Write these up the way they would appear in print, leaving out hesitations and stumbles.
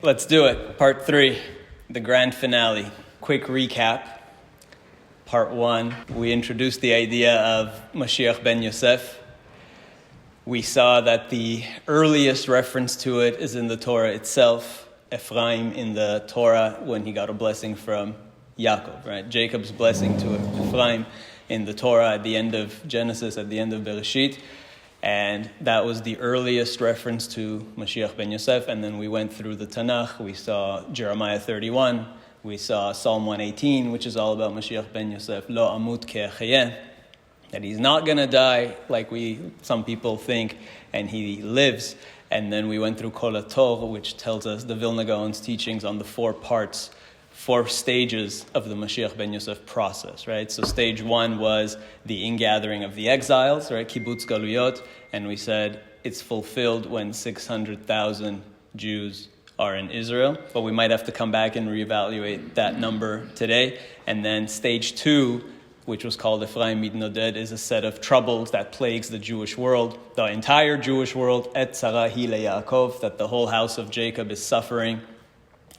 Let's do it. Part 3, the grand finale. Quick recap. Part 1, we introduced the idea of Mashiach ben Yosef. We saw that the earliest reference to it is in the Torah itself. Ephraim in the Torah when he got a blessing from Yaakov, right? Jacob's blessing to Ephraim in the Torah at the end of Genesis, at the end of Bereshit. And that was the earliest reference to Mashiach ben Yosef. And then we went through the Tanakh. We saw Jeremiah 31. We saw Psalm 118, which is all about Mashiach ben Yosef. Lo amut ke'achayeh. That he's not going to die like some people think, and he lives. And then we went through Kol HaTorah, which tells us the Vilna Gaon's teachings on the 4 stages of the Mashiach ben Yosef process, right? So stage 1 was the ingathering of the exiles, right? Kibbutz Galuyot. And we said it's fulfilled when 600,000 Jews are in Israel. But we might have to come back and reevaluate that number today. And then stage 2, which was called Ephraim Mitnoded, is a set of troubles that plagues the Jewish world, the entire Jewish world, Et Tzara Hi LeYaakov, that the whole house of Jacob is suffering.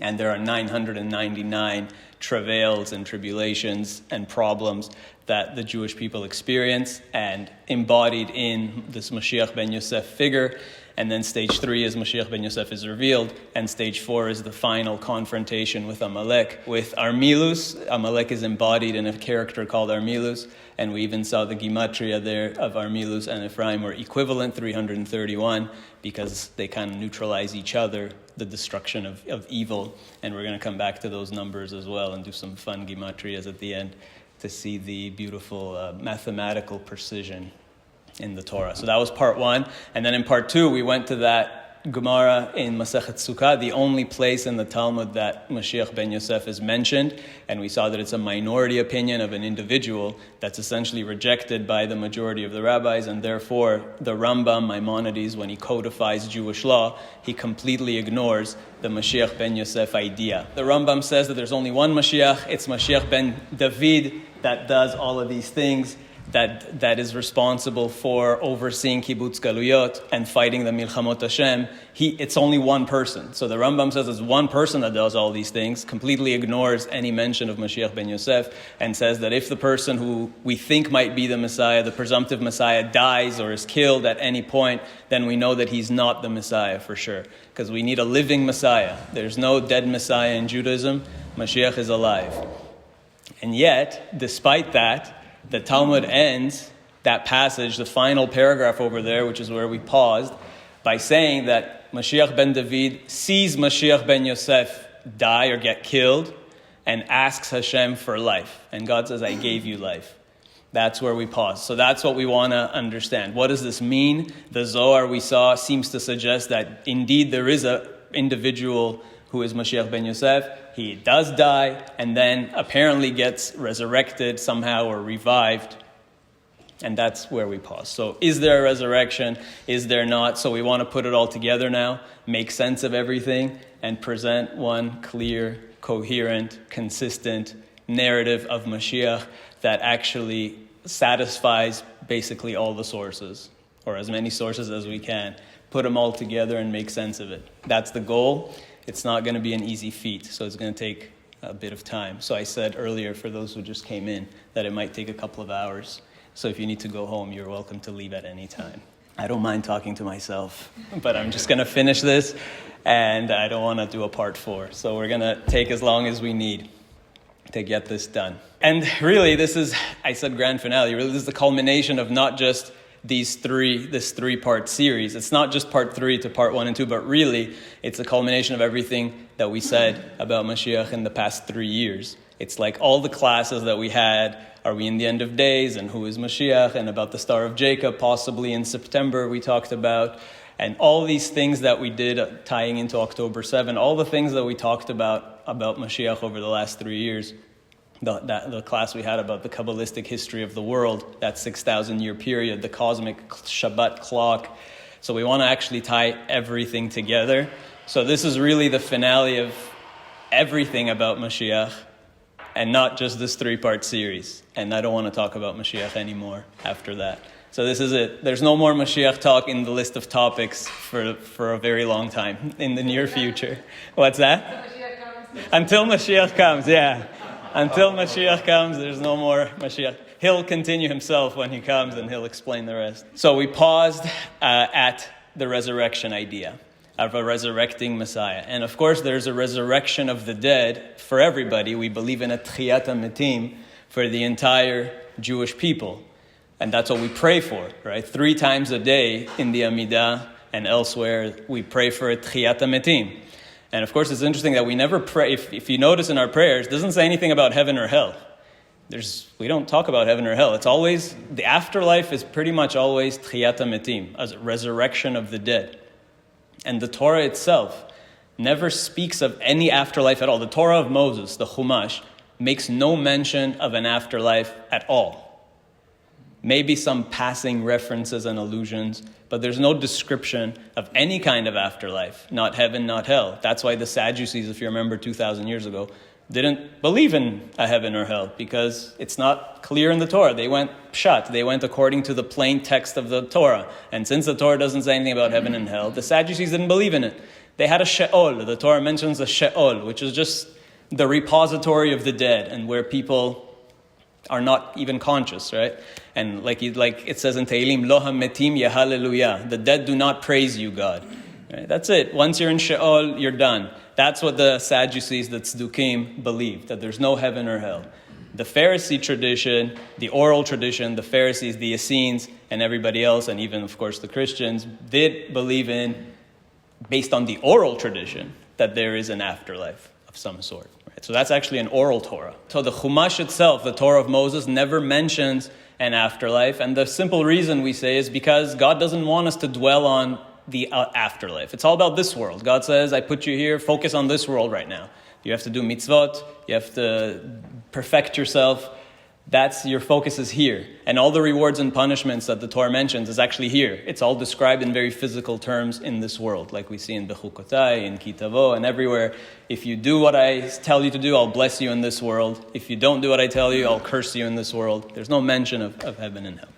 And there are 999 travails and tribulations and problems that the Jewish people experience, and embodied in this Mashiach ben Yosef figure. And then stage 3 is Mashiach ben Yosef is revealed, and stage 4 is the final confrontation with Amalek. With Armilus, Amalek is embodied in a character called Armilus, and we even saw the Gematria there of Armilus and Ephraim were equivalent, 331, because they kind of neutralize each other, the destruction of evil. And we're going to come back to those numbers as well and do some fun Gematrias at the end to see the beautiful mathematical precision in the Torah. So that was part 1. And then in part 2, we went to that Gemara in Masechet Sukkah, the only place in the Talmud that Mashiach ben Yosef is mentioned. And we saw that it's a minority opinion of an individual that's essentially rejected by the majority of the rabbis. And therefore, the Rambam, Maimonides, when he codifies Jewish law, he completely ignores the Mashiach ben Yosef idea. The Rambam says that there's only one Mashiach. It's Mashiach ben David that does all of these things, that is responsible for overseeing Kibbutz Galuyot and fighting the Milchamot Hashem. It's only one person. So the Rambam says it's one person that does all these things, completely ignores any mention of Mashiach ben Yosef, and says that if the person who we think might be the Messiah, the presumptive Messiah, dies or is killed at any point, then we know that he's not the Messiah for sure. Because we need a living Messiah. There's no dead Messiah in Judaism. Mashiach is alive. And yet, despite that, the Talmud ends that passage, the final paragraph over there, which is where we paused, by saying that Mashiach ben David sees Mashiach ben Yosef die or get killed and asks Hashem for life. And God says, I gave you life. That's where we pause. So that's what we want to understand. What does this mean? The Zohar we saw seems to suggest that indeed there is an individual who is Mashiach ben Yosef. He does die and then apparently gets resurrected somehow or revived. And that's where we pause. So is there a resurrection? Is there not? So we want to put it all together now, make sense of everything, and present one clear, coherent, consistent narrative of Mashiach that actually satisfies basically all the sources, or as many sources as we can. Put them all together and make sense of it. That's the goal. It's not going to be an easy feat, so it's going to take a bit of time. So I said earlier, for those who just came in, that it might take a couple of hours. So if you need to go home, you're welcome to leave at any time. I don't mind talking to myself, but I'm just going to finish this, and I don't want to do a part 4. So we're going to take as long as we need to get this done. And really, I said grand finale, really this is the culmination of not just this 3-part series. It's not just part 3 to part 1 and 2, but really it's a culmination of everything that we said about Mashiach in the past 3 years. It's like all the classes that we had, are we in the end of days, and who is Mashiach, and about the Star of Jacob, possibly in September we talked about, and all these things that we did tying into October 7, all the things that we talked about Mashiach over the last 3 years. The class we had about the Kabbalistic history of the world, that 6,000-year period, the cosmic Shabbat clock. So we want to actually tie everything together. So this is really the finale of everything about Mashiach, and not just this 3-part series. And I don't want to talk about Mashiach anymore after that. So this is it. There's no more Mashiach talk in the list of topics for a very long time in the near future. What's that? Until Mashiach comes, yeah. Until Mashiach comes, there's no more Mashiach. He'll continue himself when he comes and he'll explain the rest. So we paused at the resurrection idea of a resurrecting Messiah. And of course, there's a resurrection of the dead for everybody. We believe in a Tchiyat HaMetim for the entire Jewish people. And that's what we pray for, right? 3 times a day in the Amidah and elsewhere, we pray for a Tchiyat HaMetim. And of course, it's interesting that we never pray, if you notice in our prayers, it doesn't say anything about heaven or hell. We don't talk about heaven or hell. It's always, the afterlife is pretty much always Tchiyat HaMetim, as a resurrection of the dead. And the Torah itself never speaks of any afterlife at all. The Torah of Moses, the Chumash, makes no mention of an afterlife at all. Maybe some passing references and allusions, but there's no description of any kind of afterlife, not heaven, not hell. That's why the Sadducees, if you remember 2,000 years ago, didn't believe in a heaven or hell, because it's not clear in the Torah. They went pshat, they went according to the plain text of the Torah. And since the Torah doesn't say anything about heaven and hell, the Sadducees didn't believe in it. They had a Sheol. The Torah mentions a Sheol, which is just the repository of the dead, and where people are not even conscious, right? And like it says in Tehillim, Lo ha-metim hallelujah. The dead do not praise you, God. Right? That's it. Once you're in Sheol, you're done. That's what the Sadducees, the Tzdukim, believed, that there's no heaven or hell. The Pharisee tradition, the oral tradition, the Pharisees, the Essenes, and everybody else, and even, of course, the Christians, did believe in, based on the oral tradition, that there is an afterlife of some sort. Right? So that's actually an oral Torah. So the Chumash itself, the Torah of Moses, never mentions an afterlife. And the simple reason we say is because God doesn't want us to dwell on the afterlife. It's all about this world. God says, I put you here, focus on this world right now. You have to do mitzvot, you have to perfect yourself. Your focus is here. And all the rewards and punishments that the Torah mentions is actually here. It's all described in very physical terms in this world, like we see in Bechukotai, in Kitavo, and everywhere. If you do what I tell you to do, I'll bless you in this world. If you don't do what I tell you, I'll curse you in this world. There's no mention of heaven and hell.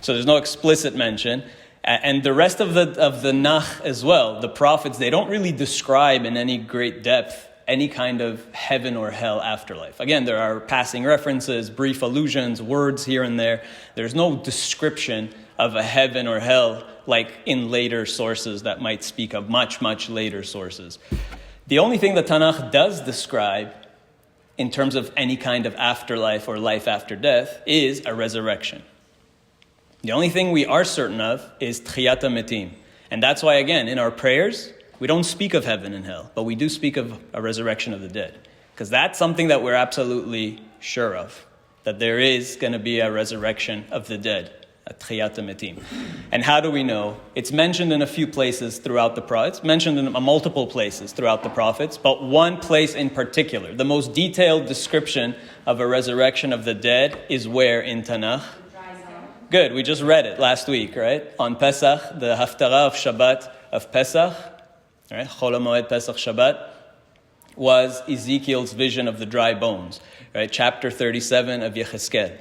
So there's no explicit mention. And the rest of the Nach as well, the prophets, they don't really describe in any great depth any kind of heaven or hell afterlife. Again, there are passing references, brief allusions, words here and there. There's no description of a heaven or hell like in later sources that might speak of much, much later sources. The only thing the Tanakh does describe in terms of any kind of afterlife or life after death is a resurrection. The only thing we are certain of is Tchiyat HaMetim. And that's why, again, in our prayers, we don't speak of heaven and hell, but we do speak of a resurrection of the dead. Because that's something that we're absolutely sure of, that there is going to be a resurrection of the dead, a Tchiyat HaMetim. And how do we know? It's mentioned in a few places throughout the prophets. It's mentioned in multiple places throughout the prophets, but one place in particular. The most detailed description of a resurrection of the dead is where in Tanakh? Good, we just read it last week, right? On Pesach, the Haftarah of Shabbat of Pesach, right? Chol HaMoed Pesach Shabbat, was Ezekiel's vision of the dry bones, right? Chapter 37 of Yecheskel,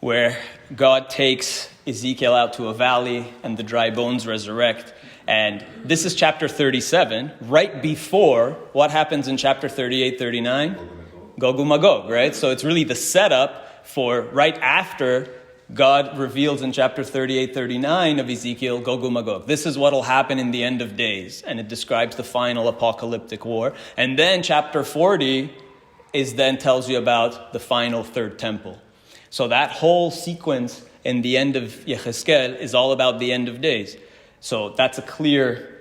where God takes Ezekiel out to a valley and the dry bones resurrect. And this is chapter 37, right before what happens in chapter 38, 39? Gog Magog, right? So it's really the setup for right after God reveals in chapter 38, 39 of Ezekiel, Gog Magog. This is what will happen in the end of days. And it describes the final apocalyptic war. And then chapter 40 tells you about the final third temple. So that whole sequence in the end of Yecheskel is all about the end of days. So that's a clear,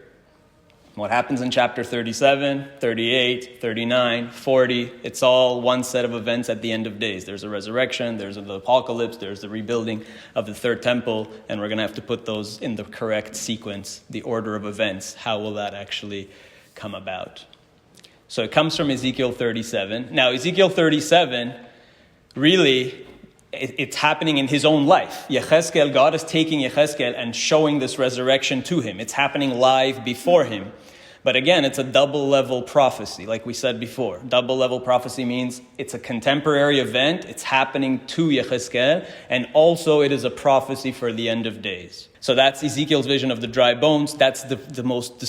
what happens in chapter 37, 38, 39, 40, it's all one set of events at the end of days. There's a resurrection, there's the apocalypse, there's the rebuilding of the third temple, and we're going to have to put those in the correct sequence, the order of events. How will that actually come about? So it comes from Ezekiel 37. Now, Ezekiel 37, really, it's happening in his own life. Yecheskel, God is taking Yecheskel and showing this resurrection to him. It's happening live before him. But again, it's a double-level prophecy, like we said before. Double-level prophecy means it's a contemporary event, it's happening to Yechezkel, and also it is a prophecy for the end of days. So that's Ezekiel's vision of the dry bones. That's the most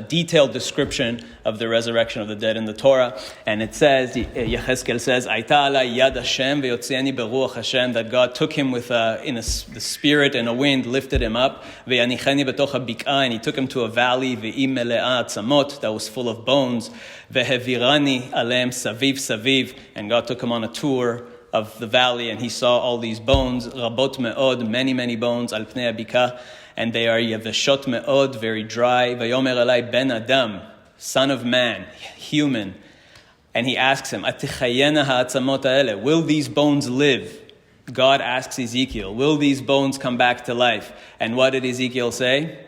detailed description of the resurrection of the dead in the Torah. And it says, Yechezkel says, Aita alai yad Hashem ve'yotzieni beruach Hashem, that God took him with the spirit and a wind, lifted him up, ve'yanicheni betoch habik'a, and he took him to a valley, ve'im mele'a atzamot, that was full of bones, ve'hevirani alem saviv saviv, and God took him on a tour of the valley, and he saw all these bones, rabot me'od, many, many bones, al pnei habika, and they are yeveshot me'od, very dry. Vayomer alai ben adam, son of man, human. And he asks him, atichayena ha'atzamot ha'ele, will these bones live? God asks Ezekiel, will these bones come back to life? And what did Ezekiel say?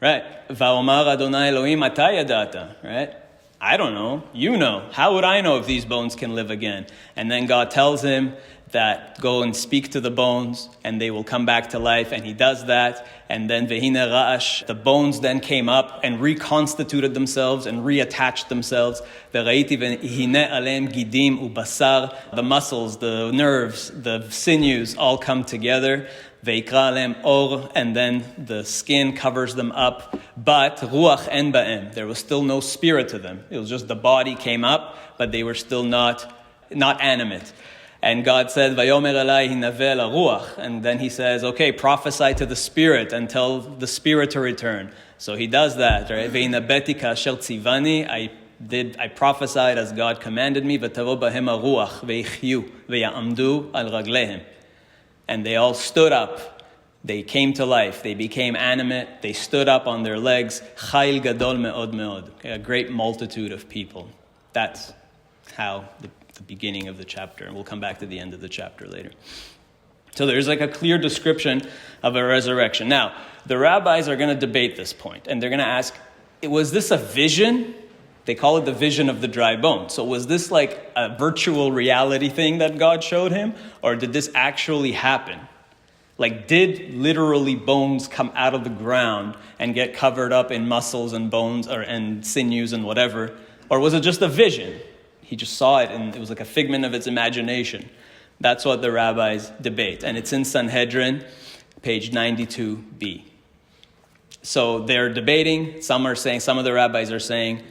Right. Va'omar Adonai Elohim ata yadata, right? I don't know. You know. How would I know if these bones can live again? And then God tells him that go and speak to the bones and they will come back to life. And he does that. And then Vehine Ra'ash, the bones then came up and reconstituted themselves and reattached themselves. Ve'raiti vehine alem gidim ubasar, the muscles, the nerves, the sinews all come together. Veikra alem or, and then the skin covers them up. But ruach en ba'em, there was still no spirit to them. It was just the body came up, but they were still not animate. And God said, Vayomer alai hinaveh ruach, and then he says, okay, prophesy to the spirit and tell the spirit to return. So he does that, right? Ve'inabeti ka'asher tzivani, I prophesied as God commanded me, v'tavo bahem ruach ve'ichyu ve'ya'amdu al raglehem. And they all stood up. They came to life. They became animate. They stood up on their legs. Chayil gadol me'od me'od. Okay, a great multitude of people. That's how the beginning of the chapter. And we'll come back to the end of the chapter later. So there's like a clear description of a resurrection. Now, the rabbis are going to debate this point. And they're going to ask, was this a vision? They call it the vision of the dry bone. So was this like a virtual reality thing that God showed him? Or did this actually happen? Like, did literally bones come out of the ground and get covered up in muscles and bones and sinews and whatever? Or was it just a vision? He just saw it and it was like a figment of its imagination. That's what the rabbis debate. And it's in Sanhedrin, page 92b. So they're debating. Some of the rabbis are saying,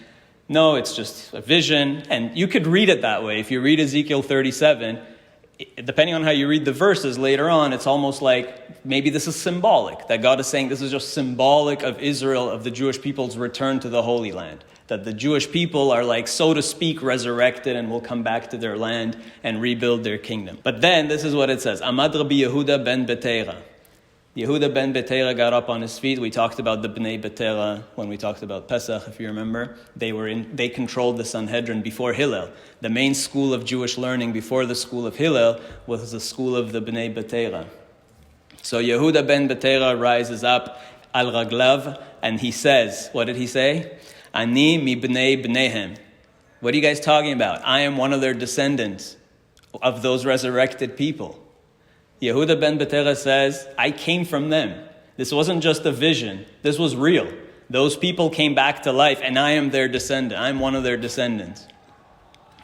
no, it's just a vision. And you could read it that way. If you read Ezekiel 37, depending on how you read the verses later on, it's almost like maybe this is symbolic. That God is saying this is just symbolic of Israel, of the Jewish people's return to the Holy Land. That the Jewish people are like, so to speak, resurrected and will come back to their land and rebuild their kingdom. But then this is what it says. Amad Rabbi Yehuda ben Beteira. Yehuda ben Beteira got up on his feet. We talked about the Bnei Beteira when we talked about Pesach, if you remember. They controlled the Sanhedrin before Hillel. The main school of Jewish learning before the school of Hillel was the school of the Bnei Beteira. So Yehuda ben Beteira rises up, al raglav, and he says, what did he say? Ani mi bnei bneihem. What are you guys talking about? I am one of their descendants, of those resurrected people. Yehuda ben Beteira says, I came from them. This wasn't just a vision. This was real. Those people came back to life, and I am their descendant. I'm one of their descendants.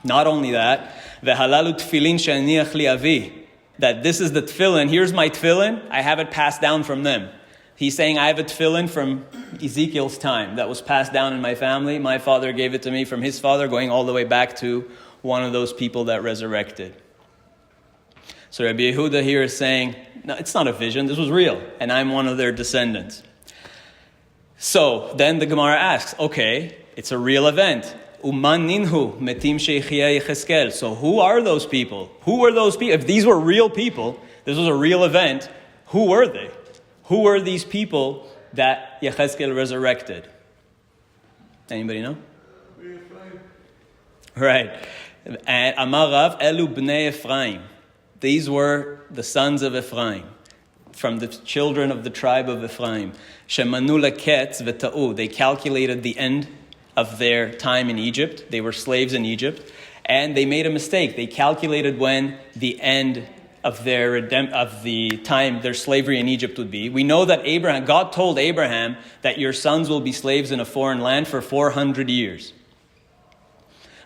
Not only that, v'halalu tefillin she'aniach li avi, that this is the tefillin. Here's my tefillin. I have it passed down from them. He's saying, I have a tefillin from Ezekiel's time that was passed down in my family. My father gave it to me from his father, going all the way back to one of those people that resurrected. So Rabbi Yehuda here is saying, no, it's not a vision, this was real, and I'm one of their descendants. So then the Gemara asks, okay, it's a real event. Uman ninhu metim she'chiyah Yechezkel. So who are those people? Who were those people? If these were real people, this was a real event, who were they? Who were these people that Yechezkel resurrected? Anybody know? Right. And Amarav elu bnei Ephraim. These were the sons of Ephraim, from the children of the tribe of Ephraim. Shemanu leketz v'ta'u. They calculated the end of their time in Egypt. They were slaves in Egypt. And they made a mistake. They calculated when the end of the time their slavery in Egypt would be. We know that God told Abraham that your sons will be slaves in a foreign land for 400 years.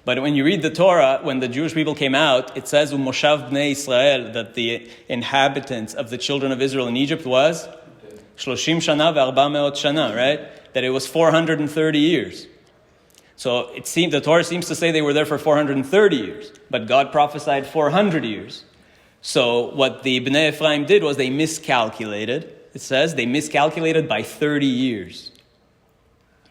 But when you read the Torah, when the Jewish people came out, it says, Moshav Bnei Israel, that the inhabitants of the children of Israel in Egypt was 30 shana ve'arba shana, right? That it was 430 years. So the Torah seems to say they were there for 430 years, but God prophesied 400 years. So what the Bnei Ephraim did was they miscalculated. It says they miscalculated by 30 years.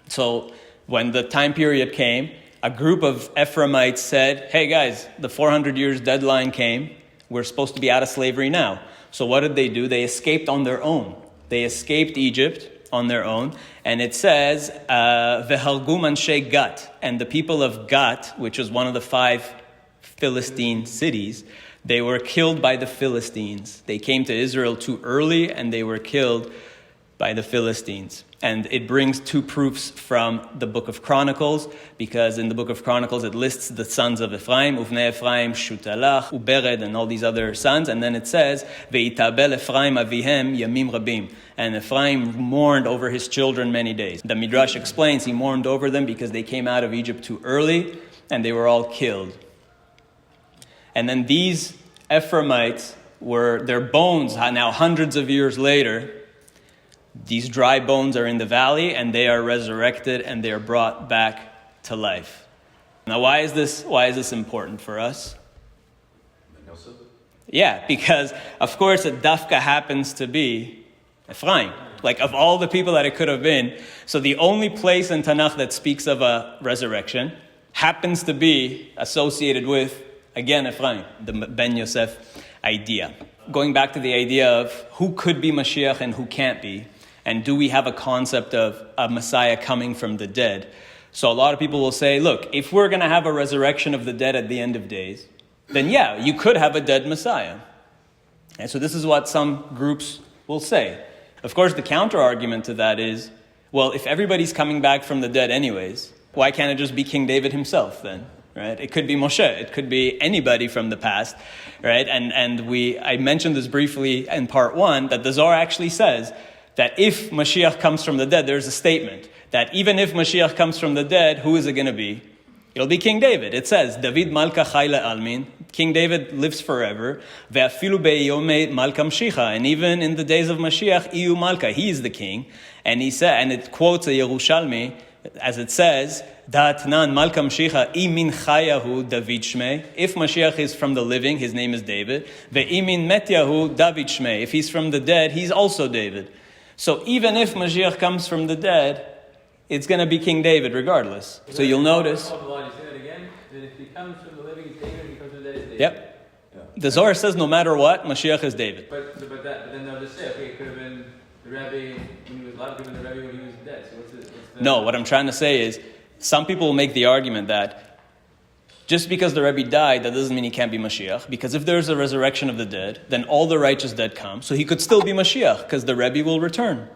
So when the time period came, a group of Ephraimites said, hey guys, the 400 years deadline came. We're supposed to be out of slavery now. So what did they do? They escaped on their own. They escaped Egypt on their own. And it says, V'halgu anshe Gat. And the people of Gat, which was one of the 5 Philistine cities, they were killed by the Philistines. They came to Israel too early and they were killed by the Philistines. And it brings 2 proofs from the book of Chronicles, because in the book of Chronicles it lists the sons of Ephraim, Uvnei Ephraim, Shutalach, Ubered, and all these other sons. And then it says, Ve'itabel Ephraim avihem yamim rabim. And Ephraim mourned over his children many days. The Midrash explains he mourned over them because they came out of Egypt too early and they were all killed. And then these Ephraimites their bones, now hundreds of years later, these dry bones are in the valley and they are resurrected and they are brought back to life. Now, why is this important for us? Yosef? Yeah, because of course it dafka happens to be Ephraim. Like of all the people that it could have been, so the only place in Tanakh that speaks of a resurrection happens to be associated with, again, Ephraim, the Ben Yosef idea. Going back to the idea of who could be Mashiach and who can't be, and do we have a concept of a Messiah coming from the dead? So a lot of people will say, look, if we're going to have a resurrection of the dead at the end of days, then yeah, you could have a dead Messiah. And so this is what some groups will say. Of course, the counter-argument to that is, well, if everybody's coming back from the dead anyways, why can't it just be King David himself then? Right? It could be Moshe. It could be anybody from the past, right? And I mentioned this briefly in part 1, that the Zohar actually says that if Mashiach comes from the dead, there's a statement that even if Mashiach comes from the dead, who is it going to be? It'll be King David. It says, David Malka Chayla Almin, King David lives forever, Ve'afilu be'yomei Malka Mshicha, and even in the days of Mashiach, Iyu Malka, he is the king. And he said, and it quotes a Yerushalmi, as it says, Da'atnan Malka Mshicha, imin chayahu David Shmei. If Mashiach is from the living, his name is David. Ve'imin metyahu David Shmei. If he's from the dead, he's also David. So even if Mashiach comes from the dead, it's going to be King David regardless. So you'll notice. You say that again? That if he comes from the living, it's David. If he comes from the dead, it's David. Yep. Yeah. The Zohar says no matter what, Mashiach is David. But then they'll just say, okay, it could have been the Rebbe when he was alive, could have been the Rebbe when he was dead. So what's the... No, what I'm trying to say is, some people will make the argument that just because the Rebbe died, that doesn't mean he can't be Mashiach. Because if there's a resurrection of the dead, then all the righteous dead come. So he could still be Mashiach, because the Rebbe will return.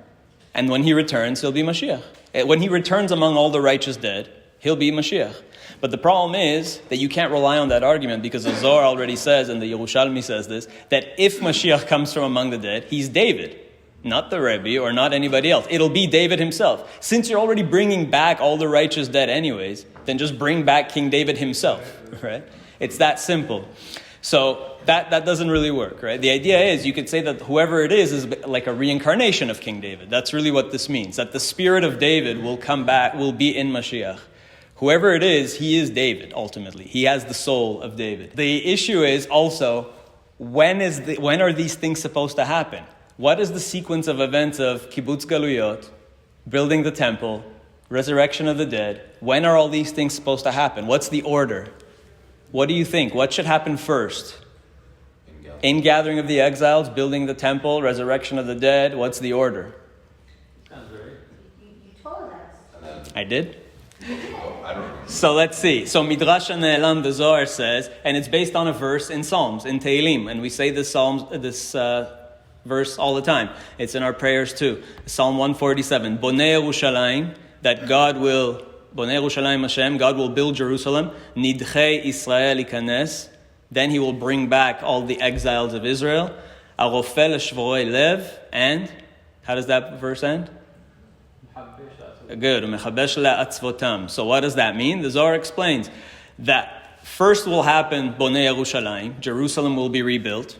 And when he returns, he'll be Mashiach. When he returns among all the righteous dead, he'll be Mashiach. But the problem is that you can't rely on that argument, because the Zohar already says, and the Yerushalmi says this, that if Mashiach comes from among the dead, he's David. Not the Rebbe or not anybody else. It'll be David himself. Since you're already bringing back all the righteous dead anyways, then just bring back King David himself, right? It's that simple. So that doesn't really work, right? The idea is you could say that whoever it is like a reincarnation of King David. That's really what this means, that the spirit of David will come back, will be in Mashiach. Whoever it is, he is David, ultimately. He has the soul of David. The issue is also, when are these things supposed to happen? What is the sequence of events of Kibbutz Galuyot, building the temple, resurrection of the dead? When are all these things supposed to happen? What's the order? What do you think? What should happen first? Ingathering of the exiles, building the temple, resurrection of the dead. What's the order? Sounds right. You told us. I did? I don't know. So let's see. So Midrash Ne'elam, the Zohar says, and it's based on a verse in Psalms, in Tehillim, and we say this verse all the time. It's in our prayers too. Psalm 147. Bonei Yerushalayim, that God will, Bonei Yerushalayim Hashem, God will build Jerusalem. Nidchei Israel ikanes, Then he will bring back all the exiles of Israel. Arofel shvorei lev, and how does that verse end? Good. So what does that mean? The Zohar explains that first will happen Bonei Yerushalayim, Jerusalem will be rebuilt,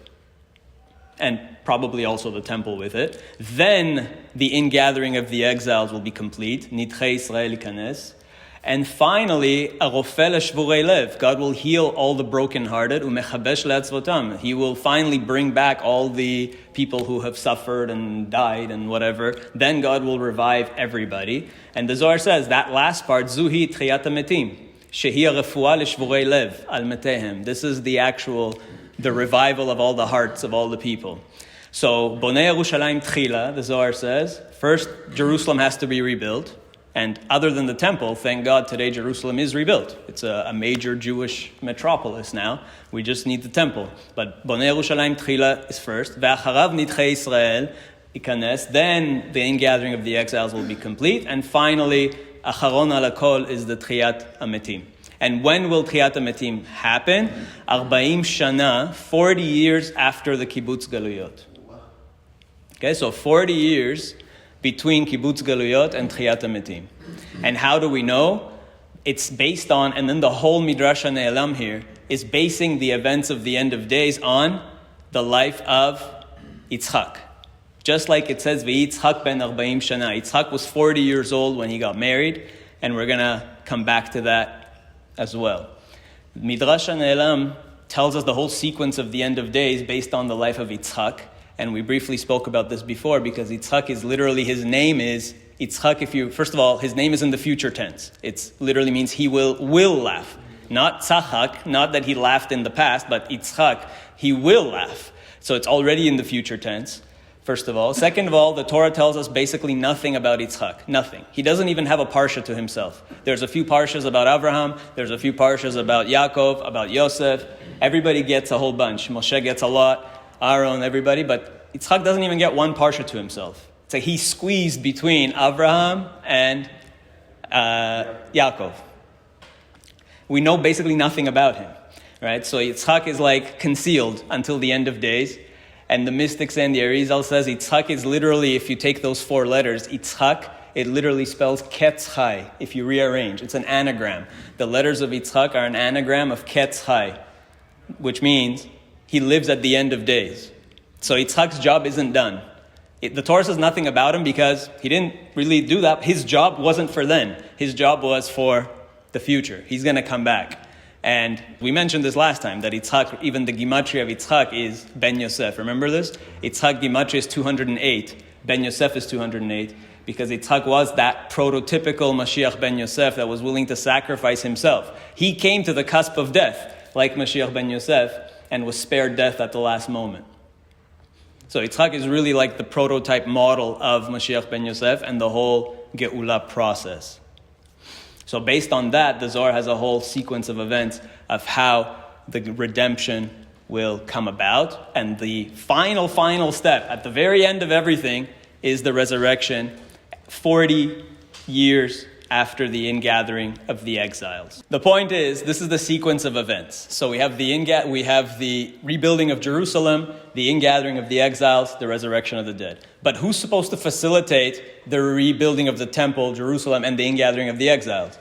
and probably also the temple with it. Then the ingathering of the exiles will be complete. Nidchei Israel ikanes. And finally, Arofel shvorei lev, God will heal all the brokenhearted. Umechabesh le'atzvotam, He will finally bring back all the people who have suffered and died and whatever. Then God will revive everybody. And the Zohar says that last part, Zuhi tchiyat hametim, shehi refuah leshvorei lev al metehem. This is the revival of all the hearts of all the people. So, Bonei Yerushalayim tchila, the Zohar says, first Jerusalem has to be rebuilt. And other than the temple, thank God today Jerusalem is rebuilt. It's a major Jewish metropolis now. We just need the temple. But Bonei Yerushalayim Tchila is first. Ve'acharav nidchei Israel ikanes. Then the ingathering of the exiles will be complete. And finally, Acharon al hakol is the Tchiyat Hametim. And when will Tchiyat Hametim happen? 40 shana, 40 years after the Kibbutz Galuyot. Okay, so 40 years between Kibbutz Galuyot and Tchiyat HaMetim. And how do we know? It's based on, and then the whole Midrash HaNe'elam here is basing the events of the end of days on the life of Yitzchak. Just like it says, V'Yitzchak ben 40 shana. Yitzchak was 40 years old when he got married, and we're going to come back to that as well. Midrash HaNe'elam tells us the whole sequence of the end of days based on the life of Yitzchak. And we briefly spoke about this before because Yitzchak is literally, his name is Yitzchak. First of all, his name is in the future tense. It literally means he will laugh. Not tzachak, not that he laughed in the past, but Yitzchak, he will laugh. So it's already in the future tense, first of all. Second of all, the Torah tells us basically nothing about Yitzchak. Nothing. He doesn't even have a parsha to himself. There's a few parshas about Abraham. There's a few parshas about Yaakov, about Yosef. Everybody gets a whole bunch. Moshe gets a lot. Aaron, everybody, but Yitzchak doesn't even get one parsha to himself. It's like he's squeezed between Abraham and Yaakov. We know basically nothing about him, right? So Yitzchak is like concealed until the end of days. And the mystics and the Arizal says Yitzchak is literally, if you take those 4 letters, Yitzchak, it literally spells Ketz Chai, if you rearrange. It's an anagram. The letters of Yitzchak are an anagram of Ketz Chai, which means he lives at the end of days. So Yitzchak's job isn't done. The Torah says nothing about him because he didn't really do that. His job wasn't for then. His job was for the future. He's going to come back. And we mentioned this last time, that Yitzchak, even the Gematria of Yitzchak is Ben Yosef. Remember this? Yitzchak Gematria is 208. Ben Yosef is 208. Because Yitzchak was that prototypical Mashiach Ben Yosef that was willing to sacrifice himself. He came to the cusp of death, like Mashiach Ben Yosef, and was spared death at the last moment. So Yitzchak is really like the prototype model of Mashiach ben Yosef and the whole Geula process. So based on that, the Zohar has a whole sequence of events of how the redemption will come about. And the final step, at the very end of everything, is the resurrection 40 years after the ingathering of the exiles. The point is, this is the sequence of events. So we have the rebuilding of Jerusalem, the ingathering of the exiles, the resurrection of the dead. But who's supposed to facilitate the rebuilding of the temple, Jerusalem, and the ingathering of the exiles?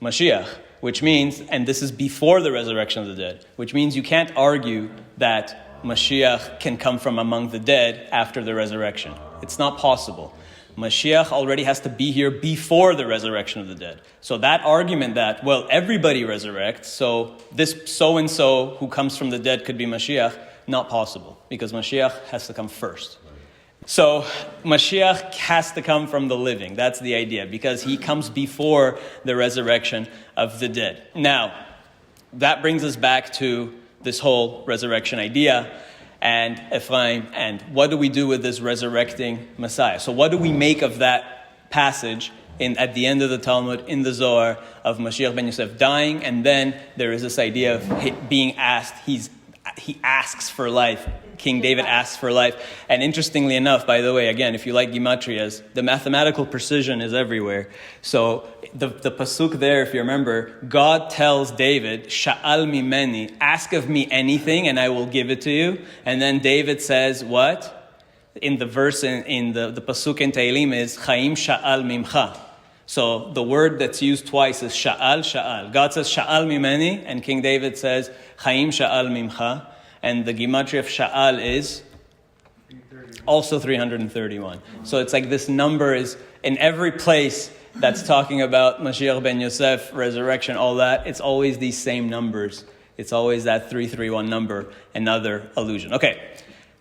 Mashiach, which means, and this is before the resurrection of the dead, which means you can't argue that Mashiach can come from among the dead after the resurrection. It's not possible. Mashiach already has to be here before the resurrection of the dead. So that argument that, well, everybody resurrects, so this so-and-so who comes from the dead could be Mashiach, not possible, because Mashiach has to come first. So Mashiach has to come from the living. That's the idea, because he comes before the resurrection of the dead. Now, that brings us back to this whole resurrection idea. And Ephraim, and what do we do with this resurrecting Messiah? So what do we make of that passage at the end of the Talmud, in the Zohar, of Mashiach ben Yosef dying, and then there is this idea of being asked, he asks for life King David asks for life. And interestingly enough, by the way, again, if you like gematrias, the mathematical precision is everywhere. So the pasuk there, if you remember, God tells David, Sha'al mimeni, ask of me anything and I will give it to you. And then David says, what? In the verse, in the pasuk in Tehillim is, Chaim sha'al mimcha. So the word that's used twice is sha'al, sha'al. God says sha'al mimeni, and King David says chaim sha'al mimcha. And the gematria of sha'al is also 331. So it's like this number is in every place that's talking about Mashiach ben Yosef, resurrection, all that. It's always these same numbers. It's always that 331 number, another allusion. Okay,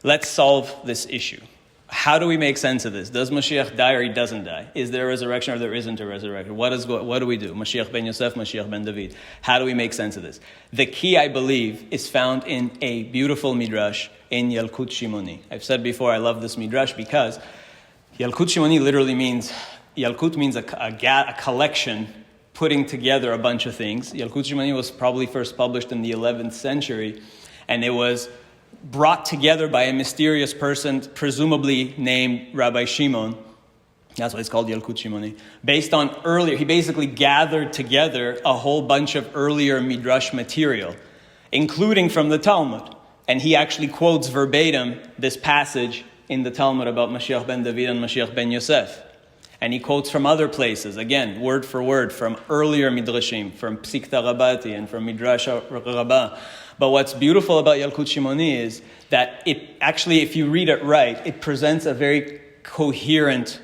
let's solve this issue. How do we make sense of this? Does Mashiach die or he doesn't die? Is there a resurrection or there isn't a resurrection? What do we do? Mashiach ben Yosef, Mashiach ben David. How do we make sense of this? The key, I believe, is found in a beautiful midrash in Yalkut Shimoni. I've said before, I love this midrash because Yalkut Shimoni literally means, Yalkut means a collection putting together a bunch of things. Yalkut Shimoni was probably first published in the 11th century, and it was brought together by a mysterious person, presumably named Rabbi Shimon. That's why it's called Yalkut Shimoni. Based on earlier, he basically gathered together a whole bunch of earlier midrash material, including from the Talmud. And he actually quotes verbatim this passage in the Talmud about Mashiach ben David and Mashiach ben Yosef. And he quotes from other places, again, word for word, from earlier midrashim, from Psikta Rabati and from Midrash Rabbah. But what's beautiful about Yalkut Shimoni is that it actually, if you read it right, it presents a very coherent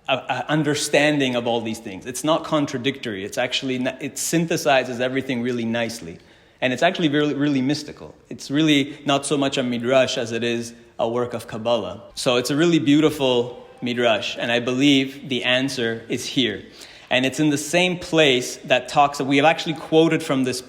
understanding of all these things. It's not contradictory. It's actually, it synthesizes everything really nicely. And it's actually really, really mystical. It's really not so much a midrash as it is a work of Kabbalah. So it's a really beautiful midrash, and I believe the answer is here. And it's in the same place that talks, we have actually quoted from this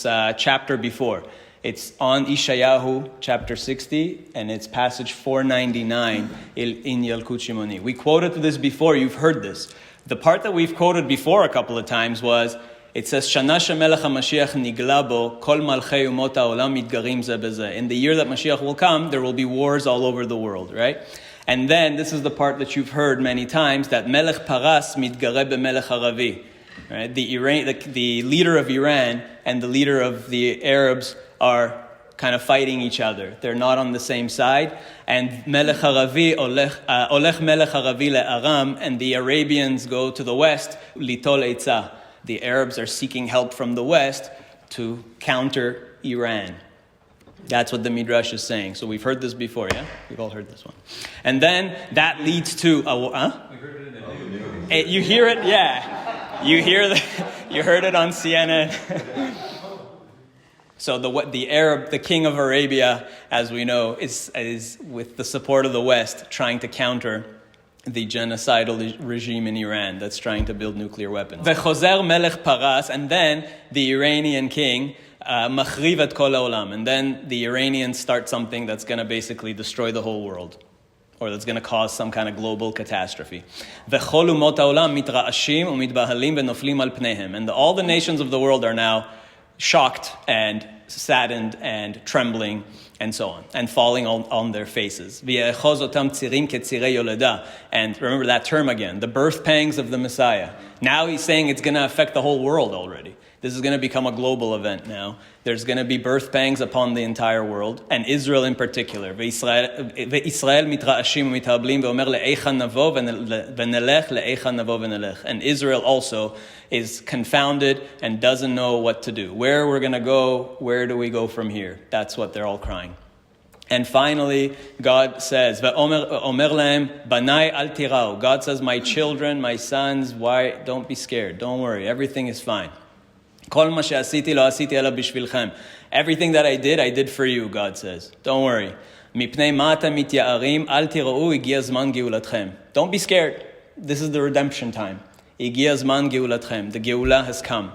chapter before. It's on Ishayahu, chapter 60, and it's passage 499 in Yalkut Shimoni. We quoted this before, you've heard this. The part that we've quoted before a couple of times was, it says, Shana shemelech HaMashiach nigla bo, kol malchei umot ha'olam mitgarim ze bezeh. In the year that Mashiach will come, there will be wars all over the world, right? And then, this is the part that you've heard many times, that Melech Paras mitgareh b'Melech Haravi. Right? The leader of Iran and the leader of the Arabs are kind of fighting each other. They're not on the same side. And Melech Haravi, Olech Melech Haravi le'aram, and the Arabians go to the west, litol eitzah. The Arabs are seeking help from the west to counter Iran. That's what the Midrash is saying. So we've heard this before, yeah? We've all heard this one. And then that leads to... You hear it? Yeah. You heard it on CNN. So the king of Arabia, as we know, is with the support of the West trying to counter the genocidal regime in Iran that's trying to build nuclear weapons. Vechozer melech Paras, and then the Iranian king... Machriv et kol haolam, and then the Iranians start something that's going to basically destroy the whole world, or that's going to cause some kind of global catastrophe. V'chol umot haolam mitra'ashim umitbahalim v'noflim al pneihem, and all the nations of the world are now shocked and saddened and trembling and so on, and falling on their faces. V'ye'echoz otam tzirim ketzirei yoleda, and remember that term again, the birth pangs of the Messiah. Now he's saying it's going to affect the whole world already. This is going to become a global event now. There's going to be birth pangs upon the entire world, and Israel in particular. Ve'Israel mitra'ashim u'mithablim ve'omer le'echa navo v'nelech le'echa navo v'nelech. And Israel also is confounded and doesn't know what to do. Where we're going to go, where do we go from here? That's what they're all crying. And finally, God says, "Ve'omer lehem banai al tirau." God says, "My children, my sons, why? Don't be scared. Don't worry. Everything is fine." Everything that I did for you, God says. Don't worry. Don't be scared. This is the redemption time. The Geulah has come.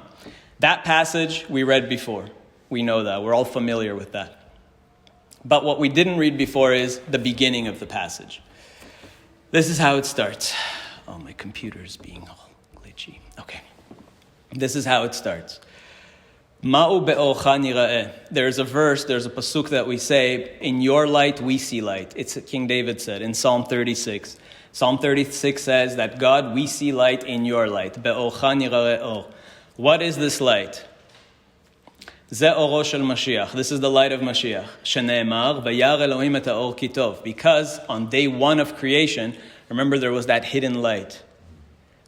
That passage we read before. We know that. We're all familiar with that. But what we didn't read before is the beginning of the passage. This is how it starts. Oh, my computer's being all glitchy. Okay. This is how it starts. Ma'u be'orcha nira'eh. There's a verse, there's a pasuk that we say, in your light we see light. It's King David said in Psalm 36. Psalm 36 says that God, we see light in your light. Be'orcha nira'eh or. What is this light? Ze oro shel Mashiach. This is the light of Mashiach. Shene'emar, vayar Elohim et ha'or ki tov. Because on day one of creation, remember there was that hidden light.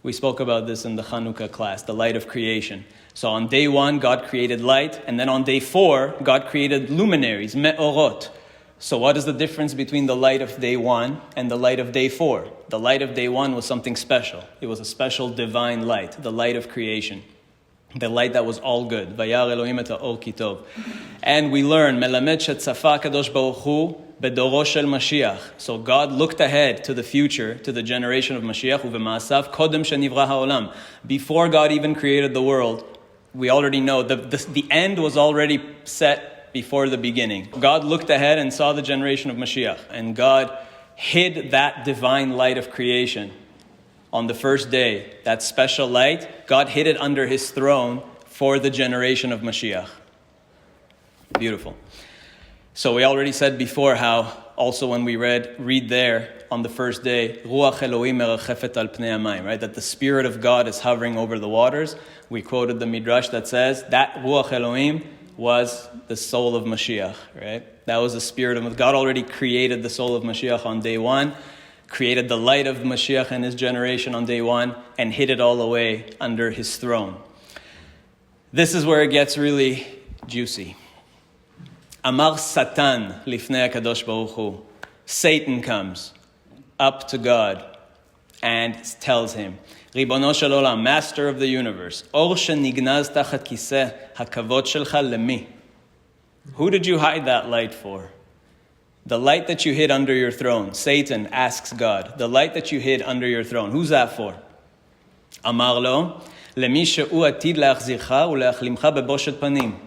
We spoke about this in the Chanukah class, the light of creation. So on day one, God created light, and then on day 4, God created luminaries, me'orot. So what is the difference between the light of day 1 and the light of day 4? The light of day 1 was something special. It was a special divine light, the light of creation. The light that was all good. Vayar Elohim et ha'or ki tov. And we learn, melamed shetzafa kadosh baruch hu bedoro shel Mashiach. So God looked ahead to the future, to the generation of Mashiach, uvema'asav kodem shenivra ha'olam. Before God even created the world, we already know the end was already set before the beginning. God looked ahead and saw the generation of Mashiach. And God hid that divine light of creation. On the first day, that special light, God hid it under his throne for the generation of Mashiach. Beautiful. So we already said before how, also when we read there on the first day, Ruach Elohim merachefet al pnei hamayim, right? That the Spirit of God is hovering over the waters. We quoted the Midrash that says that Ruach Elohim was the soul of Mashiach, right? That was the Spirit of God. Already created the soul of Mashiach on day 1. Created the light of Mashiach and his generation on day 1 and hid it all away under his throne. This is where it gets really juicy. Amar Satan lifnei HaKadosh Baruch Hu. Satan comes up to God and tells him, Ribono shel olam, master of the universe, or shenignaz tachat kiseh hakavod shelcha lemi. Who did you hide that light for? The light that you hid under your throne. Satan asks God, the light that you hid under your throne, who's that for? Amar lo, lemי שהוא עתיד להחזירך ולהחלימך בבושת פנים.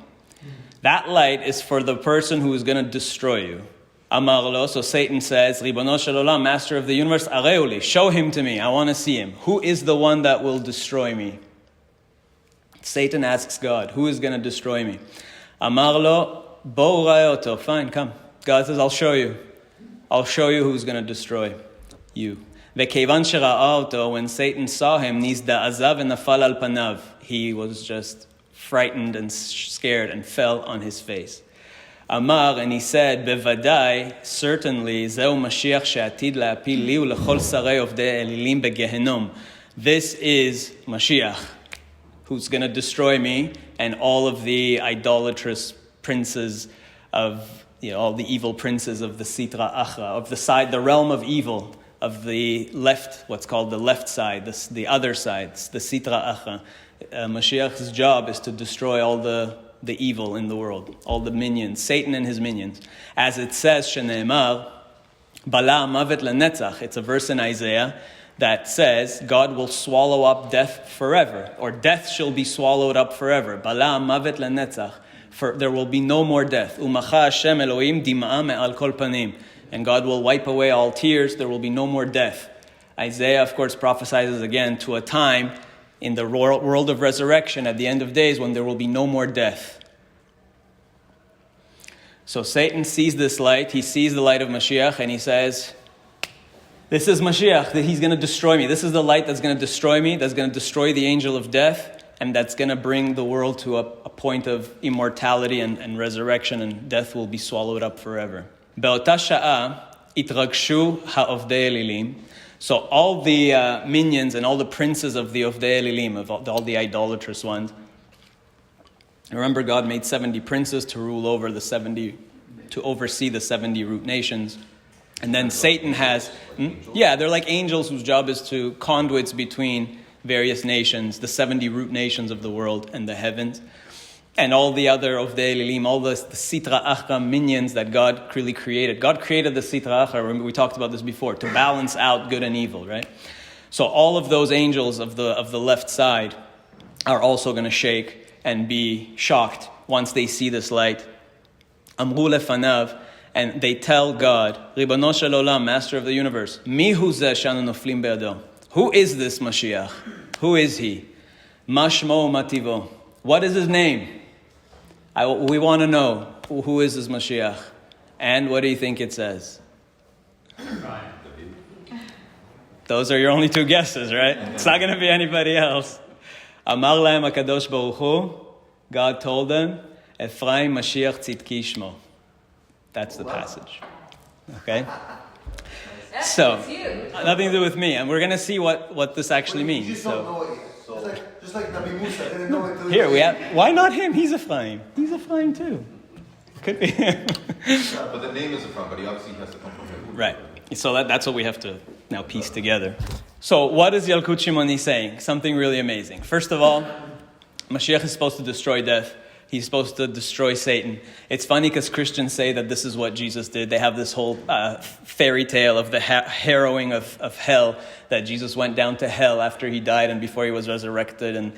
That light is for the person who is going to destroy you. Amar lo, so Satan says, Ribono shel olam, master of the universe, areu li, show him to me, I want to see him. Who is the one that will destroy me? Satan asks God, who is going to destroy me? Amar lo, bo ra'eh oto, fine, come. God says, I'll show you. I'll show you who's going to destroy you. Ve'kevan shera'a oto, when Satan saw him, nizda'azav ve'nafal al panav. He was just frightened and scared and fell on his face. Amar, and he said, Bevadai, certainly, Zeu Mashiach she'atid la'apil li u'lechol sarei ovdei elilim begehenom. This is Mashiach, who's going to destroy me and all of the idolatrous princes of, all the evil princes of the Sitra Achra, of the side, the realm of evil, of the left, what's called the left side, the other sides, the Sitra Achra. Mashiach's job is to destroy all the evil in the world, all the minions, Satan and his minions. As it says, Shene'emar, Bala mavet lenetzach. It's a verse in Isaiah that says God will swallow up death forever, or death shall be swallowed up forever. Bala mavet lenetzach. For there will be no more death. Umacha Hashem Elohim dim'a me'al kol panim. And God will wipe away all tears. There will be no more death. Isaiah, of course, prophesies again to a time in the world of resurrection at the end of days when there will be no more death. So Satan sees this light. He sees the light of Mashiach and he says, this is Mashiach, that he's going to destroy me. This is the light that's going to destroy me, that's going to destroy the angel of death, and that's going to bring the world to a point of immortality and resurrection, and death will be swallowed up forever. Be'ota sha'a itragshu ha'ovdei elilim. So all the minions and all the princes of the Ovdei Elilim, of all the idolatrous ones. Remember, God made 70 princes to rule over to oversee the 70 root nations. And then Satan has, they're like angels whose job is to conduits between various nations, the 70 root nations of the world and the heavens. And all the other Ovdei Elilim, all the Sitra Achra minions that God really created. God created the Sitra Achra, remember we talked about this before, to balance out good and evil, right? So all of those angels of the left side are also going to shake and be shocked once they see this light. Amru lefanav, and they tell God, Ribono shel olam, master of the universe, Mi hu zeh she'anu noflim be'ado? Who is this Mashiach? Who is he? Ma shmo u'ma tivo? What is his name? We want to know who is this Mashiach. And what do you think it says? Those are your only two guesses, right? It's not going to be anybody else. Amar lahem HaKadosh Baruch Hu, God told them, Ephraim Mashiach Tzidki Shmo. That's the passage. Okay? So, nothing to do with me. And we're going to see what this actually means. You just don't know it yet. Just like Nabi Musa didn't know it. Here we have, why not him? He's Ephraim. He's Ephraim too. Could be him. But the name is Ephraim, but he obviously has to come from him. Right. So that's what we have to now piece together. So what is Yalkut Shimoni saying? Something really amazing. First of all, Mashiach is supposed to destroy death. He's supposed to destroy Satan. It's funny because Christians say that this is what Jesus did. They have this whole fairy tale of the harrowing of hell, that Jesus went down to hell after he died and before he was resurrected.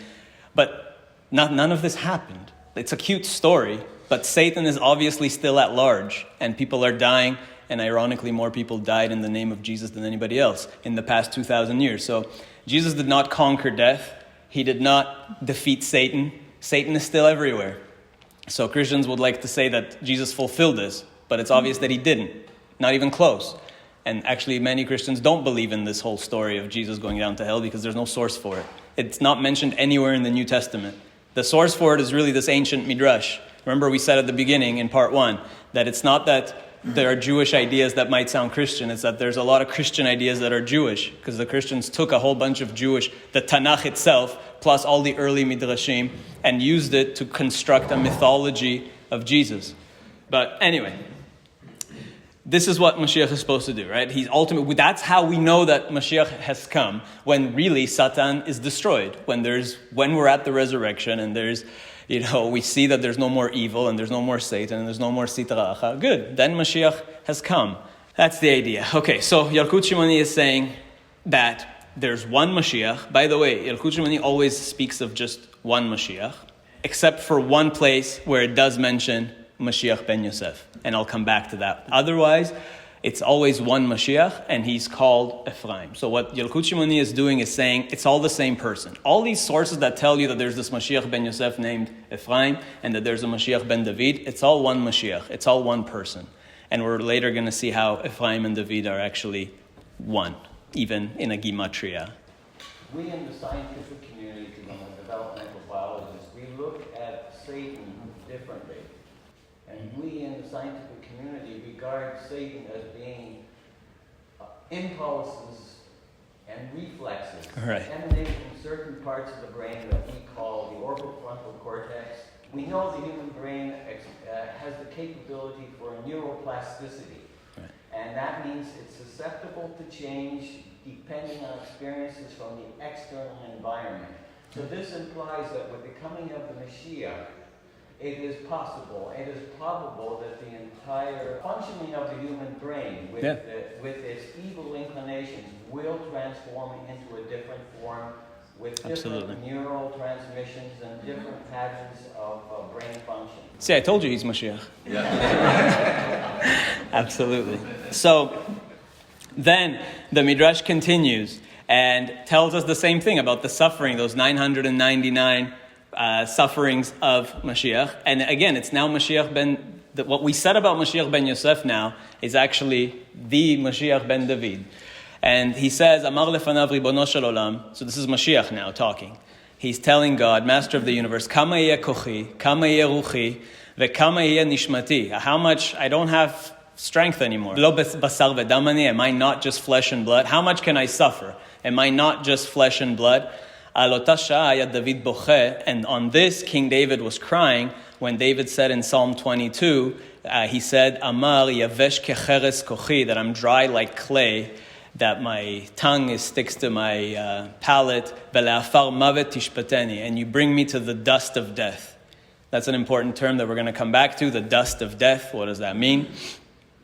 But none of this happened. It's a cute story, but Satan is obviously still at large, and people are dying. And ironically, more people died in the name of Jesus than anybody else in the past 2,000 years. So Jesus did not conquer death. He did not defeat Satan. Satan is still everywhere. So Christians would like to say that Jesus fulfilled this, but it's obvious that he didn't. Not even close. And actually, many Christians don't believe in this whole story of Jesus going down to hell because there's no source for it. It's not mentioned anywhere in the New Testament. The source for it is really this ancient midrash. Remember we said at the beginning in part 1 that it's not that there are Jewish ideas that might sound Christian. It's that there's a lot of Christian ideas that are Jewish, because the Christians took a whole bunch of Jewish, the Tanakh itself, plus all the early midrashim, and used it to construct a mythology of Jesus. But anyway, this is what Mashiach is supposed to do, right? That's how we know that Mashiach has come, when really Satan is destroyed, when we're at the resurrection and we see that there's no more evil and there's no more Satan and there's no more Sitra Achra. Good. Then Mashiach has come. That's the idea. Okay, so Yalkut Shimoni is saying that there's one Mashiach. By the way, Yalkut Shimoni always speaks of just one Mashiach, except for one place where it does mention Mashiach ben Yosef. And I'll come back to that. Otherwise, it's always one Mashiach, and he's called Ephraim. So what Yalkut Shimoni is doing is saying it's all the same person. All these sources that tell you that there's this Mashiach ben Yosef named Ephraim, and that there's a Mashiach ben David, it's all one Mashiach. It's all one person. And we're later going to see how Ephraim and David are actually one, even in a gematria. We in the scientific community, the developmental biologists, we look at Satan differently. And we in the scientific community regard Satan as being impulses and reflexes emanating from certain parts of the brain that we call the orbitofrontal cortex. We know the human brain has the capability for neuroplasticity. Right. And that means it's susceptible to change depending on experiences from the external environment. So this implies that with the coming of the Mashiach, it is possible, it is probable that the entire functioning of the human brain with its evil inclinations will transform into a different form with different neural transmissions and different patterns of brain function. See, I told you he's Mashiach. Yeah. Absolutely. So then the Midrash continues and tells us the same thing about the suffering, those 999 sufferings of Mashiach. And again, it's now what we said about Mashiach ben Yosef now is actually the Mashiach ben David. And he says, Amar lefanav ribono shel olam. So this is Mashiach now talking. He's telling God, Master of the universe, Kama yeh kochi, Kama yeh ruchi, ve'kama yeh nishmati. How much I don't have strength anymore. Lo basar ve'dam ani. Am I not just flesh and blood? How much can I suffer? Am I not just flesh and blood? And on this, King David was crying when David said in Psalm 22, he said, Amar yavesh kecheres kochi, that I'm dry like clay, that my tongue sticks to my palate, ve'le'afar mavet tishpateni, and you bring me to the dust of death. That's an important term that we're going to come back to, the dust of death. What does that mean?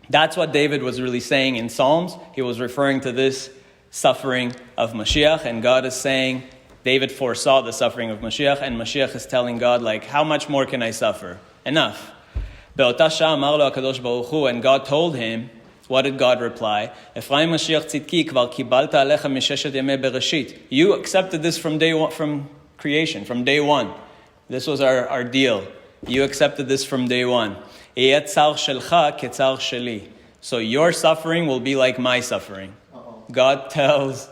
That's what David was really saying in Psalms. He was referring to this suffering of Mashiach, and God is saying, David foresaw the suffering of Mashiach, and Mashiach is telling God, how much more can I suffer? Enough. And God told him, what did God reply? Ephraim Mashiach tzidki kvar kibalta alecha misheshet yemei bereshit. You accepted this from day one, from creation, from day one. This was our deal. You accepted this from day one. יהיה צר שלך כצר שלי. So your suffering will be like my suffering. God tells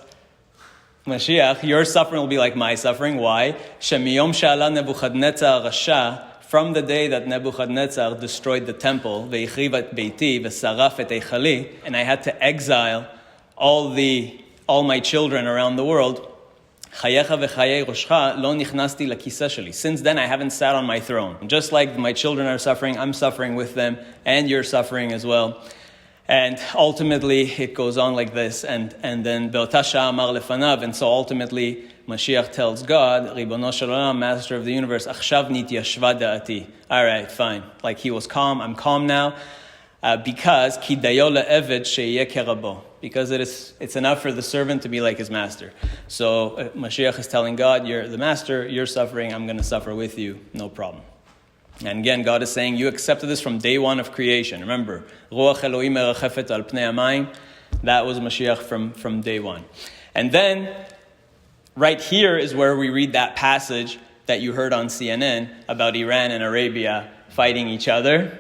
Mashiach, your suffering will be like my suffering. Why? שמיום שעלה נבוכדנצר הרשע, from the day that Nebuchadnezzar destroyed the temple, והחריב את ביתי ושרף את היכלי, and I had to exile all my children around the world, חייך וחיי ראשך לא נכנסתי לכיסא שלי. Since then I haven't sat on my throne. Just like my children are suffering, I'm suffering with them, and you're suffering as well. And ultimately, it goes on like this, and then באותה שעה אמר לפניו, and so ultimately, Mashiach tells God, ריבונו של עולם, Master of the universe, עכשיו נתיישבה דעתי. All right, fine. Like he was calm, I'm calm now, because כי דיו לעבד שיהיה כרבו. Because it's enough for the servant to be like his master. So Mashiach is telling God, you're the master, you're suffering, I'm going to suffer with you, no problem. And again, God is saying, you accepted this from day one of creation. Remember, Ruach Elohim merachefet al pnei hamayim. That was Mashiach from day one. And then, right here is where we read that passage that you heard on CNN about Iran and Arabia fighting each other.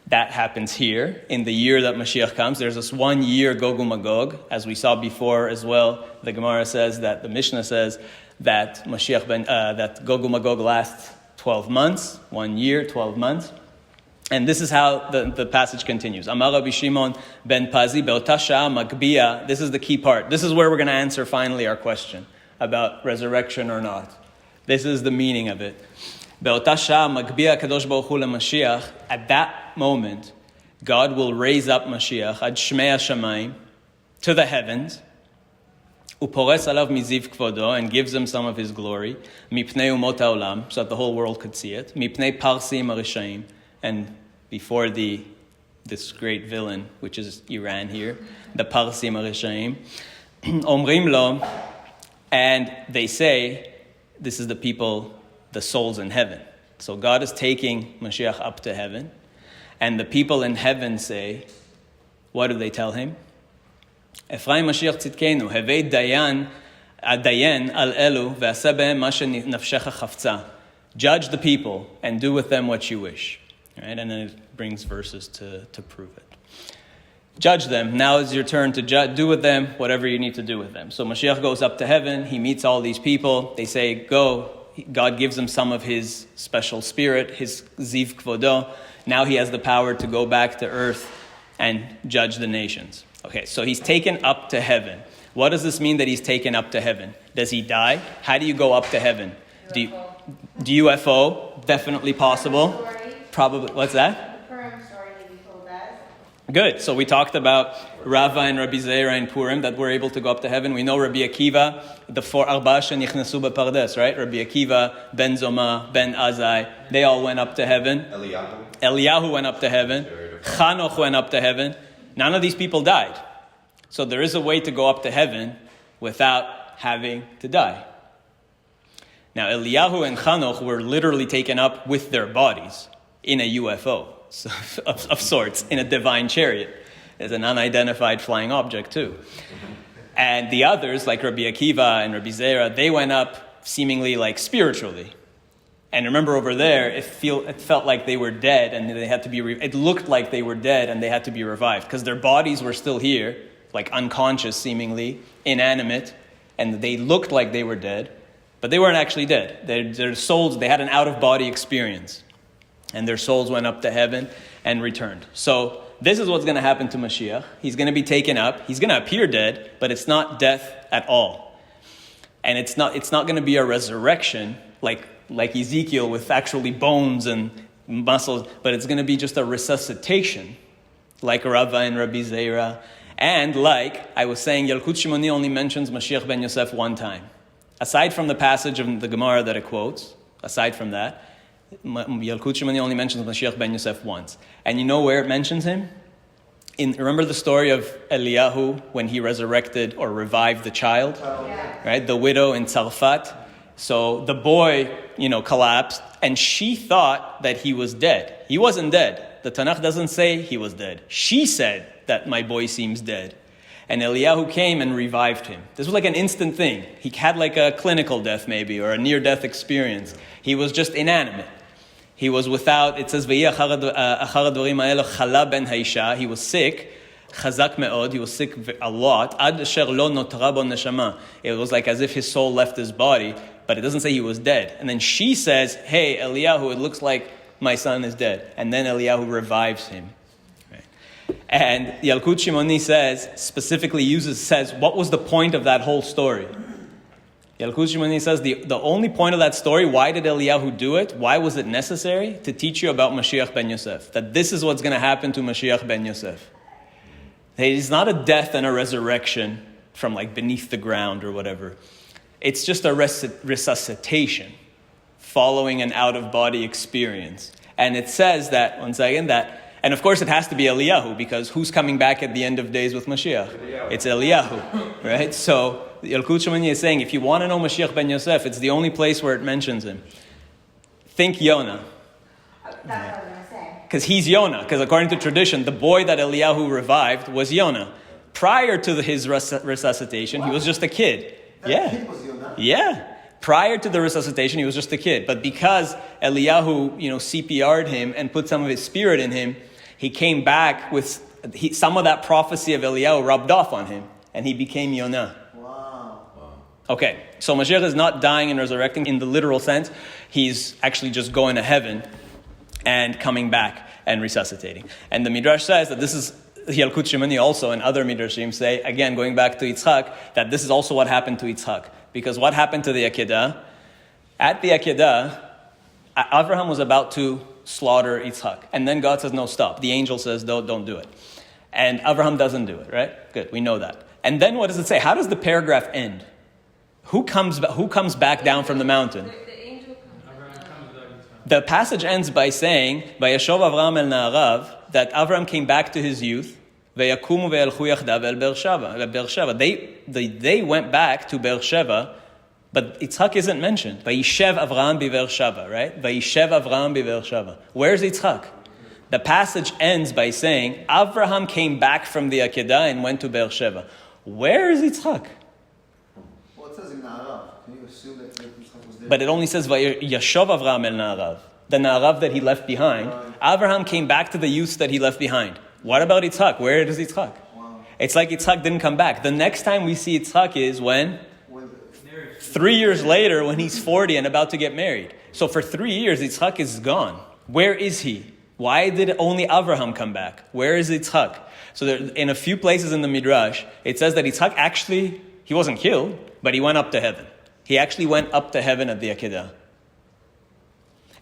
That happens here in the year that Mashiach comes. There's this 1 year Gog Magog, as we saw before as well. The Gemara says that the Mishnah says that that Gog Magog lasts 12 months, 1 year, 12 months. And this is how the passage continues. Amar Rabbi Shimon ben Pazi be'ota sha'a magbia. This is the key part. This is where we're going to answer finally our question about resurrection or not. This is the meaning of it. Be'ota sha'a magbia kadosh baruch hu leMashiach. At that moment, God will raise up Mashiach ad shmei hashamayim to the heavens. Upores alav miziv kvodo, and gives him some of his glory. Mipnei umot haolam, so that the whole world could see it. Mipnei parsim arishaim, and before this great villain, which is Iran here, the parsim arishaim. Omrim lo, and they say, this is the people, the souls in heaven. So God is taking Mashiach up to heaven, and the people in heaven say, what do they tell him? Ephraim Mashiach tzidkenu, hevei dayan al elu ve'aseh behem ma shenafshecha chavtza. Judge the people and do with them what you wish. Right? And then it brings verses to prove it. Judge them. Now is your turn to do with them whatever you need to do with them. So Mashiach goes up to heaven. He meets all these people. They say, go. God gives him some of his special spirit, his ziv kvodo. Now he has the power to go back to earth and judge the nations. Okay, so he's taken up to heaven. What does this mean that he's taken up to heaven? Does he die? How do you go up to heaven? UFO, definitely possible. Probably, what's that? The Purim story that you told us. Good. So we talked about Rava and Rabbi Zeira and Purim that were able to go up to heaven. We know Rabbi Akiva, the four Arba shenichnasu bepardes, right? Rabbi Akiva, Ben Zoma, Ben Azai, they all went up to heaven. Eliyahu went up to heaven. Chanoch went up to heaven. None of these people died. So there is a way to go up to heaven without having to die. Now, Eliyahu and Chanoch were literally taken up with their bodies in a UFO of sorts, in a divine chariot. As an unidentified flying object too. And the others, like Rabbi Akiva and Rabbi Zeira, they went up seemingly like spiritually. And remember over there, it felt like they were dead and they had to be, it looked like they were dead and they had to be revived because their bodies were still here, like unconscious seemingly, inanimate, and they looked like they were dead, but they weren't actually dead. Their souls, they had an out-of-body experience and their souls went up to heaven and returned. So this is what's going to happen to Mashiach. He's going to be taken up. He's going to appear dead, but it's not death at all. And it's not going to be a resurrection like Ezekiel with actually bones and muscles, but it's going to be just a resuscitation, like Rava and Rabbi Zeira. And like I was saying, Yalkut Shimoni only mentions Mashiach ben Yosef one time. Aside from the passage of the Gemara that it quotes, aside from that, Yalkut Shimoni only mentions Mashiach ben Yosef once. And you know where it mentions him? Remember the story of Eliyahu when he resurrected or revived the child? Right? The widow in Tzarfat. So the boy, collapsed, and she thought that he was dead. He wasn't dead. The Tanakh doesn't say he was dead. She said that my boy seems dead. And Eliyahu came and revived him. This was like an instant thing. He had like a clinical death maybe, or a near-death experience. He was just inanimate. He was without, it says, "V'yi achar advarim ha'elu chala ben ha'isha." He was sick. Chazak me'od. He was sick a lot. Ad asher lo notra bo neshama. It was like as if his soul left his body, but it doesn't say he was dead. And then she says, "Hey, Eliyahu, it looks like my son is dead." And then Eliyahu revives him. Right? And Yalkut Shimoni says, what was the point of that whole story? Yalkut Shimoni says the only point of that story, why did Eliyahu do it? Why was it necessary? To teach you about Mashiach ben Yosef. That this is what's going to happen to Mashiach ben Yosef. It is not a death and a resurrection from like beneath the ground or whatever. It's just a resuscitation following an out-of-body experience. And it says that, once again, and of course it has to be Eliyahu, because who's coming back at the end of days with Mashiach? It's Eliyahu, right? So Yalkut Shimoni is saying, if you want to know Mashiach ben Yosef, it's the only place where it mentions him. Think Yonah. That's what I was going to say. Because he's Yonah. Because according to tradition, the boy that Eliyahu revived was Yonah. Prior to his resuscitation, he was just a kid. That kid was Yonah? Yeah. Prior to the resuscitation, he was just a kid. But because Eliyahu, CPR'd him and put some of his spirit in him, he came back with some of that prophecy of Eliyahu rubbed off on him, and he became Yonah. Wow. Okay, so Mashiach is not dying and resurrecting in the literal sense. He's actually just going to heaven and coming back and resuscitating. And the Midrash says that this is, Yalkut Shimoni also and other Midrashim say, again, going back to Yitzchak, that this is also what happened to Yitzchak. Because what happened to the Akedah? At the Akedah, Abraham was about to slaughter Yitzchak. And then God says, no, stop. The angel says, don't do it. And Abraham doesn't do it, right? Good, we know that. And then what does it say? How does the paragraph end? Who comes back down from the mountain? The angel comes. The passage ends by saying, "Vayashov Avraham el Na'arav," that Avraham came back to his youth. Vayakumu ve'elchu yachdav el Beersheva. They went back to Beersheva, but Yitzchak isn't mentioned. Vayishev Avraham be'Beersheva, right? Vayishev Avraham be'Beersheva. Where's Yitzchak? The passage ends by saying, Avraham came back from the Akedah and went to Beersheva. Where is Yitzchak? Well, it says in Na'arav. Can you assume that Yitzchak was there? But it only says Yashov Avraham el Na'arav, the Na'arav that he left behind. Avraham came back to the youth that he left behind. What about Yitzchak? Where is Yitzchak? Wow. It's like Yitzchak didn't come back. The next time we see Yitzchak is when? 3 years later, when he's 40 and about to get married. So for 3 years, Yitzchak is gone. Where is he? Why did only Avraham come back? Where is Yitzchak? So there, in a few places in the Midrash, it says that Yitzchak actually, he wasn't killed, but he went up to heaven. He actually went up to heaven at the Akedah.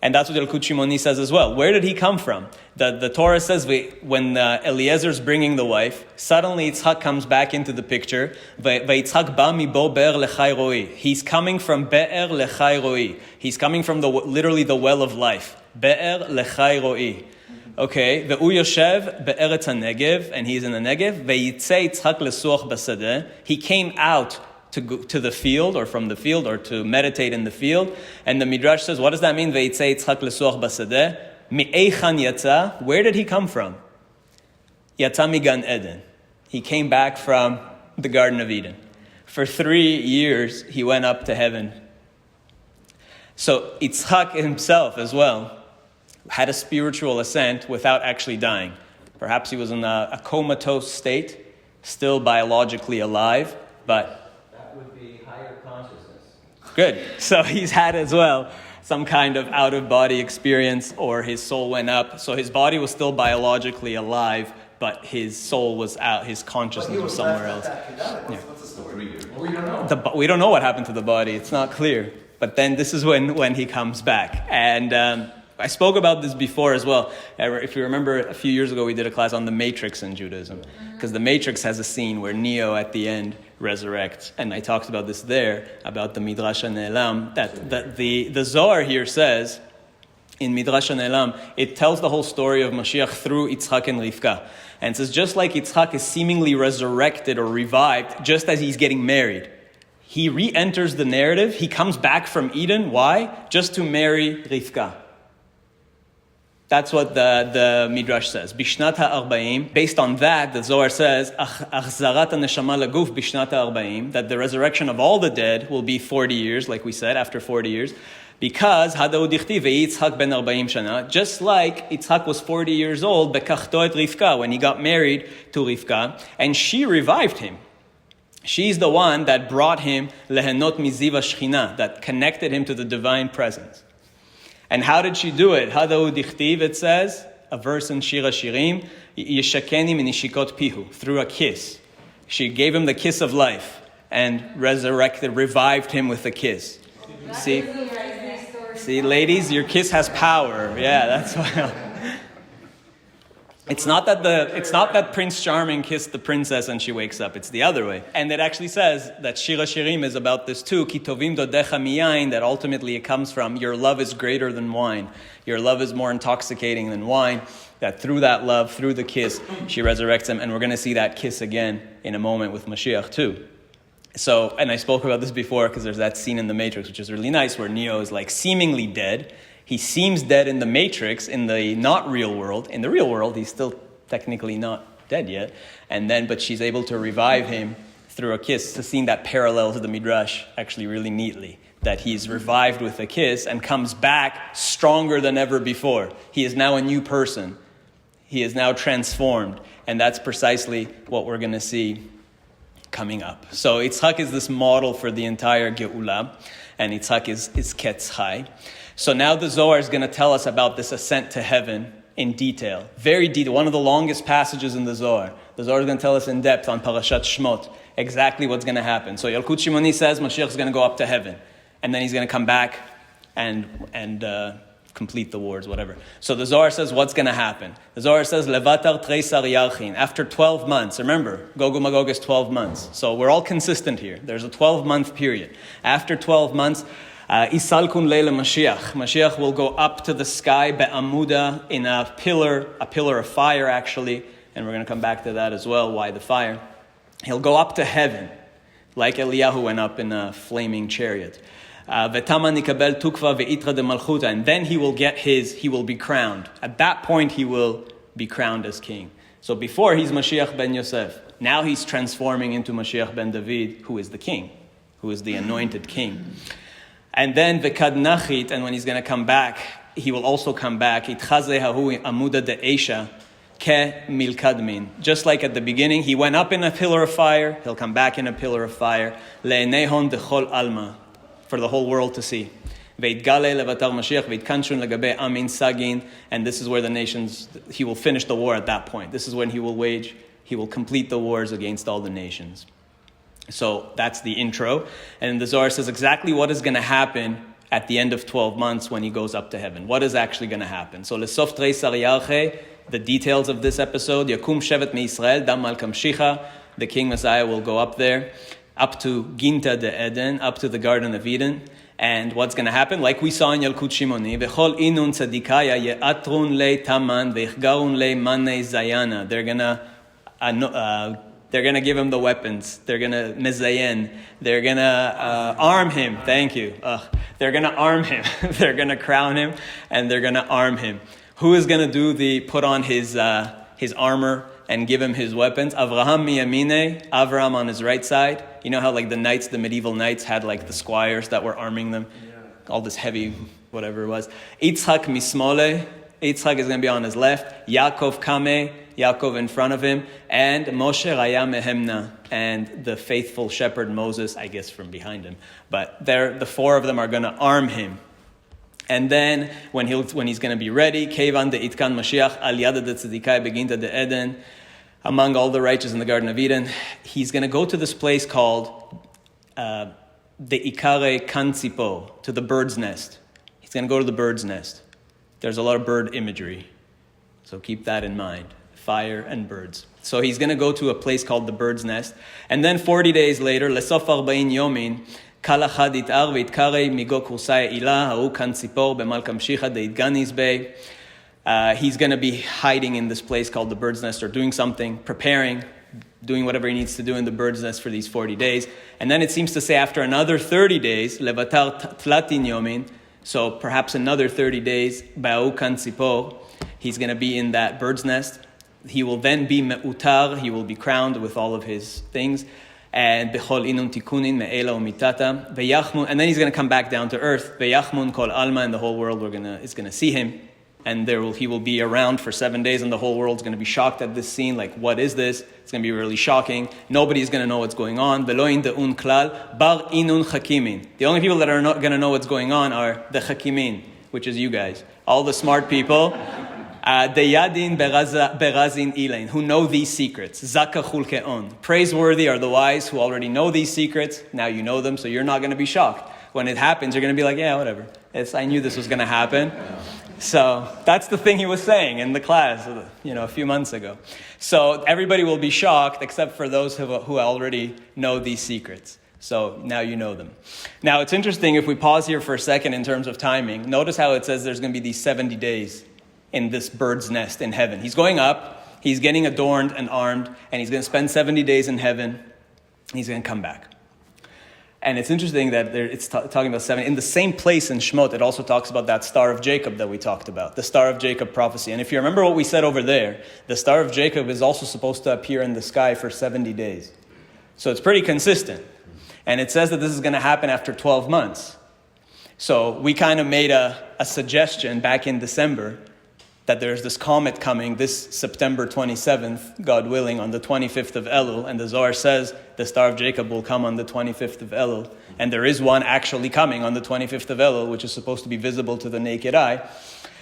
And that's what Yalkut Shimoni says as well. Where did he come from? The Torah says when Eliezer's bringing the wife, suddenly Yitzchak comes back into the picture. Yitzchak ba mi bo be'er lechai roi. He's coming from be'er lechai roi. He's coming from literally the well of life. Be'er lechai roi. Okay, ve'u yoshev be'eretz haNegev, and he's in the Negev. Ve'yitzei Yitzchak lesuach basadeh. He came out to go to the field, or from the field, or to meditate in the field. And the Midrash says, what does that mean? Ve'yitzei Yitzchak lesuach basadeh. Mi'eichan yatza. Where did he come from? Yatza migan Eden. He came back from the Garden of Eden. For 3 years, he went up to heaven. So Yitzchak himself as well had a spiritual ascent without actually dying. Perhaps he was in a comatose state, still biologically alive, but That would be higher consciousness. good. So he's had as well some kind of out-of-body experience, or his soul went up. So his body was still biologically alive, but his soul was out, his consciousness was somewhere else. What's the story? We don't know. We don't know what happened to the body. It's not clear. But then this is when he comes back. And I spoke about this before as well. If you remember, a few years ago we did a class on the Matrix in Judaism. Because the Matrix has a scene where Neo at the end resurrects. And I talked about this there, about the Midrash HaNe'elam, that the Zohar here says, in Midrash HaNe'elam, it tells the whole story of Mashiach through Yitzchak and Rivka. And it says, just like Yitzchak is seemingly resurrected or revived, just as he's getting married, he re-enters the narrative. He comes back from Eden. Why? Just to marry Rivka. That's what the Midrash says. Bishnat ha'arba'im. Based on that, the Zohar says, Achzarat ha'neshama laguf bishnat ha'arba'im, that the resurrection of all the dead will be 40 years, like we said, after 40 years. Because Hadahu dichtiv Yitzhak ben 40 shana, just like Yitzhak was 40 years old, bekachto et Rivka, when he got married to Rivka, and she revived him. She's the one that brought him lehenot miziva shchina, that connected him to the divine presence. And how did she do it? Hadahu dichtiv, it says, a verse in Shira Shirim, Yeshakeni minishikot pihu, through a kiss. She gave him the kiss of life and revived him with a kiss. See, ladies, your kiss has power. Yeah, that's why. It's not that Prince Charming kissed the princess and she wakes up. It's the other way. And it actually says that Shira Shirim is about this too. Ki tovim dodecha miyain, that ultimately it comes from your love is greater than wine. Your love is more intoxicating than wine. That through that love, through the kiss, she resurrects him. And we're going to see that kiss again in a moment with Mashiach too. So, and I spoke about this before because there's that scene in The Matrix, which is really nice, where Neo is like seemingly dead. He seems dead in the Matrix, in the not real world. In the real world, he's still technically not dead yet. But she's able to revive him through a kiss. It's a scene that parallels the Midrash actually really neatly. That he's revived with a kiss and comes back stronger than ever before. He is now a new person. He is now transformed. And that's precisely what we're going to see coming up. So Yitzhak is this model for the entire Geula, and Yitzhak is Ketz Chai. So now the Zohar is going to tell us about this ascent to heaven in detail. Very detailed. One of the longest passages in the Zohar. The Zohar is going to tell us in depth on Parashat Shmot exactly what's going to happen. So Yalkut Shimoni says Mashiach is going to go up to heaven, and then he's going to come back and complete the wars, whatever. So the Zohar says what's going to happen. The Zohar says, Levatar Treisar Yarchin. After 12 months, remember, Gog Magog is 12 months. So we're all consistent here. There's a 12-month period. After 12 months, Isalkun Leila Mashiach. Mashiach will go up to the sky, Be'amuda, in a pillar of fire actually. And we're going to come back to that as well, why the fire. He'll go up to heaven, like Eliyahu went up in a flaming chariot. And then he will be crowned. At that point, he will be crowned as king. So before, he's Mashiach ben Yosef. Now he's transforming into Mashiach ben David, who is the king, who is the anointed king. And then v'kad nachit, and when he's going to come back, he will also come back. Just like at the beginning, he went up in a pillar of fire, he'll come back in a pillar of fire. Le'nehon dechol alma, for the whole world to see. And this is where the nations, he will finish the war at that point. This is when he will complete the wars against all the nations. So that's the intro. And the Zohar says exactly what is going to happen at the end of 12 months when he goes up to heaven. What is actually going to happen? So Lesof Treisar Yarche, the details of this episode, Yakum Shevet MeYisrael, Dam Malkam Shicha, the King Messiah will go up there, up to Ginta de Eden, up to the Garden of Eden. And what's going to happen? Like we saw in Yalkut Shimoni, V'chol inun tzadikaya ye'atrun le taman ve'chgarun le manei zayana. They're going to give him the weapons. They're going to mezayen. They're going to arm him. Thank you. They're going to arm him. They're going to crown him, and they're going to arm him. Who is going to put on his armor and give him his weapons? Avraham miyamine, Avraham on his right side. You know how like the medieval knights had like the squires that were arming them? All this heavy, whatever it was. Yitzhak mismole. Yitzhak is going to be on his left. Yaakov kame. Yaakov in front of him. And Moshe raya mehemna. And the faithful shepherd Moses, I guess from behind him. But the four of them are going to arm him. And then when he's going to be ready, Kevan de Itkan Mashiach al yada de tzedikai beginta de Eden, among all the righteous in the Garden of Eden, he's going to go to this place called the Ikare Kanzipo, to the bird's nest. He's going to go to the bird's nest. There's a lot of bird imagery, so keep that in mind. Fire and birds. So he's going to go to a place called the bird's nest. And then 40 days later, Lesof 40 yomin, Kal achad itar v'itkare migo kursai ilah ha'u kan tzipor b'malkam shicha de'itganis bei. He's going to be hiding in this place called the bird's nest, or doing something, preparing, doing whatever he needs to do in the bird's nest for these 40 days. And then it seems to say after another 30 days, levatar tlatin yomin, so perhaps another 30 days, ba'u kan tzipor, he's going to be in that bird's nest. He will then be me'utar, he will be crowned with all of his things. and bechol inun tikunin me'ela umitata veyachmun, and then he's going to come back down to earth. Veyachmun kol alma, and the whole world is going to see him, and he will be around for 7 days, and the whole world's going to be shocked at this scene. Like, what is this? It's going to be really shocking. Nobody's going to know what's going on. Veloin de'un klal bar inun chakimin. The only people that are not going to know what's going on are the chakimin, which is you guys, all the smart people. Deyadin berazin ilain, who know these secrets. Zakachul ke'on. Praiseworthy are the wise who already know these secrets. Now you know them, so you're not going to be shocked. When it happens, you're going to be like, yeah, whatever. I knew this was going to happen. So that's the thing he was saying in the class, a few months ago. So everybody will be shocked except for those who already know these secrets. So now you know them. Now it's interesting if we pause here for a second in terms of timing. Notice how it says there's going to be these 70 days in this bird's nest in heaven. He's going up, he's getting adorned and armed, and he's going to spend 70 days in heaven. He's going to come back. And it's interesting that it's talking about 70. In the same place in Shemot, it also talks about that Star of Jacob that we talked about, the Star of Jacob prophecy. And if you remember what we said over there, the Star of Jacob is also supposed to appear in the sky for 70 days. So it's pretty consistent. And it says that this is going to happen after 12 months. So we kind of made a suggestion back in December that there's this comet coming this September 27th, God willing, on the 25th of Elul. And the Zohar says the Star of Jacob will come on the 25th of Elul. And there is one actually coming on the 25th of Elul, which is supposed to be visible to the naked eye.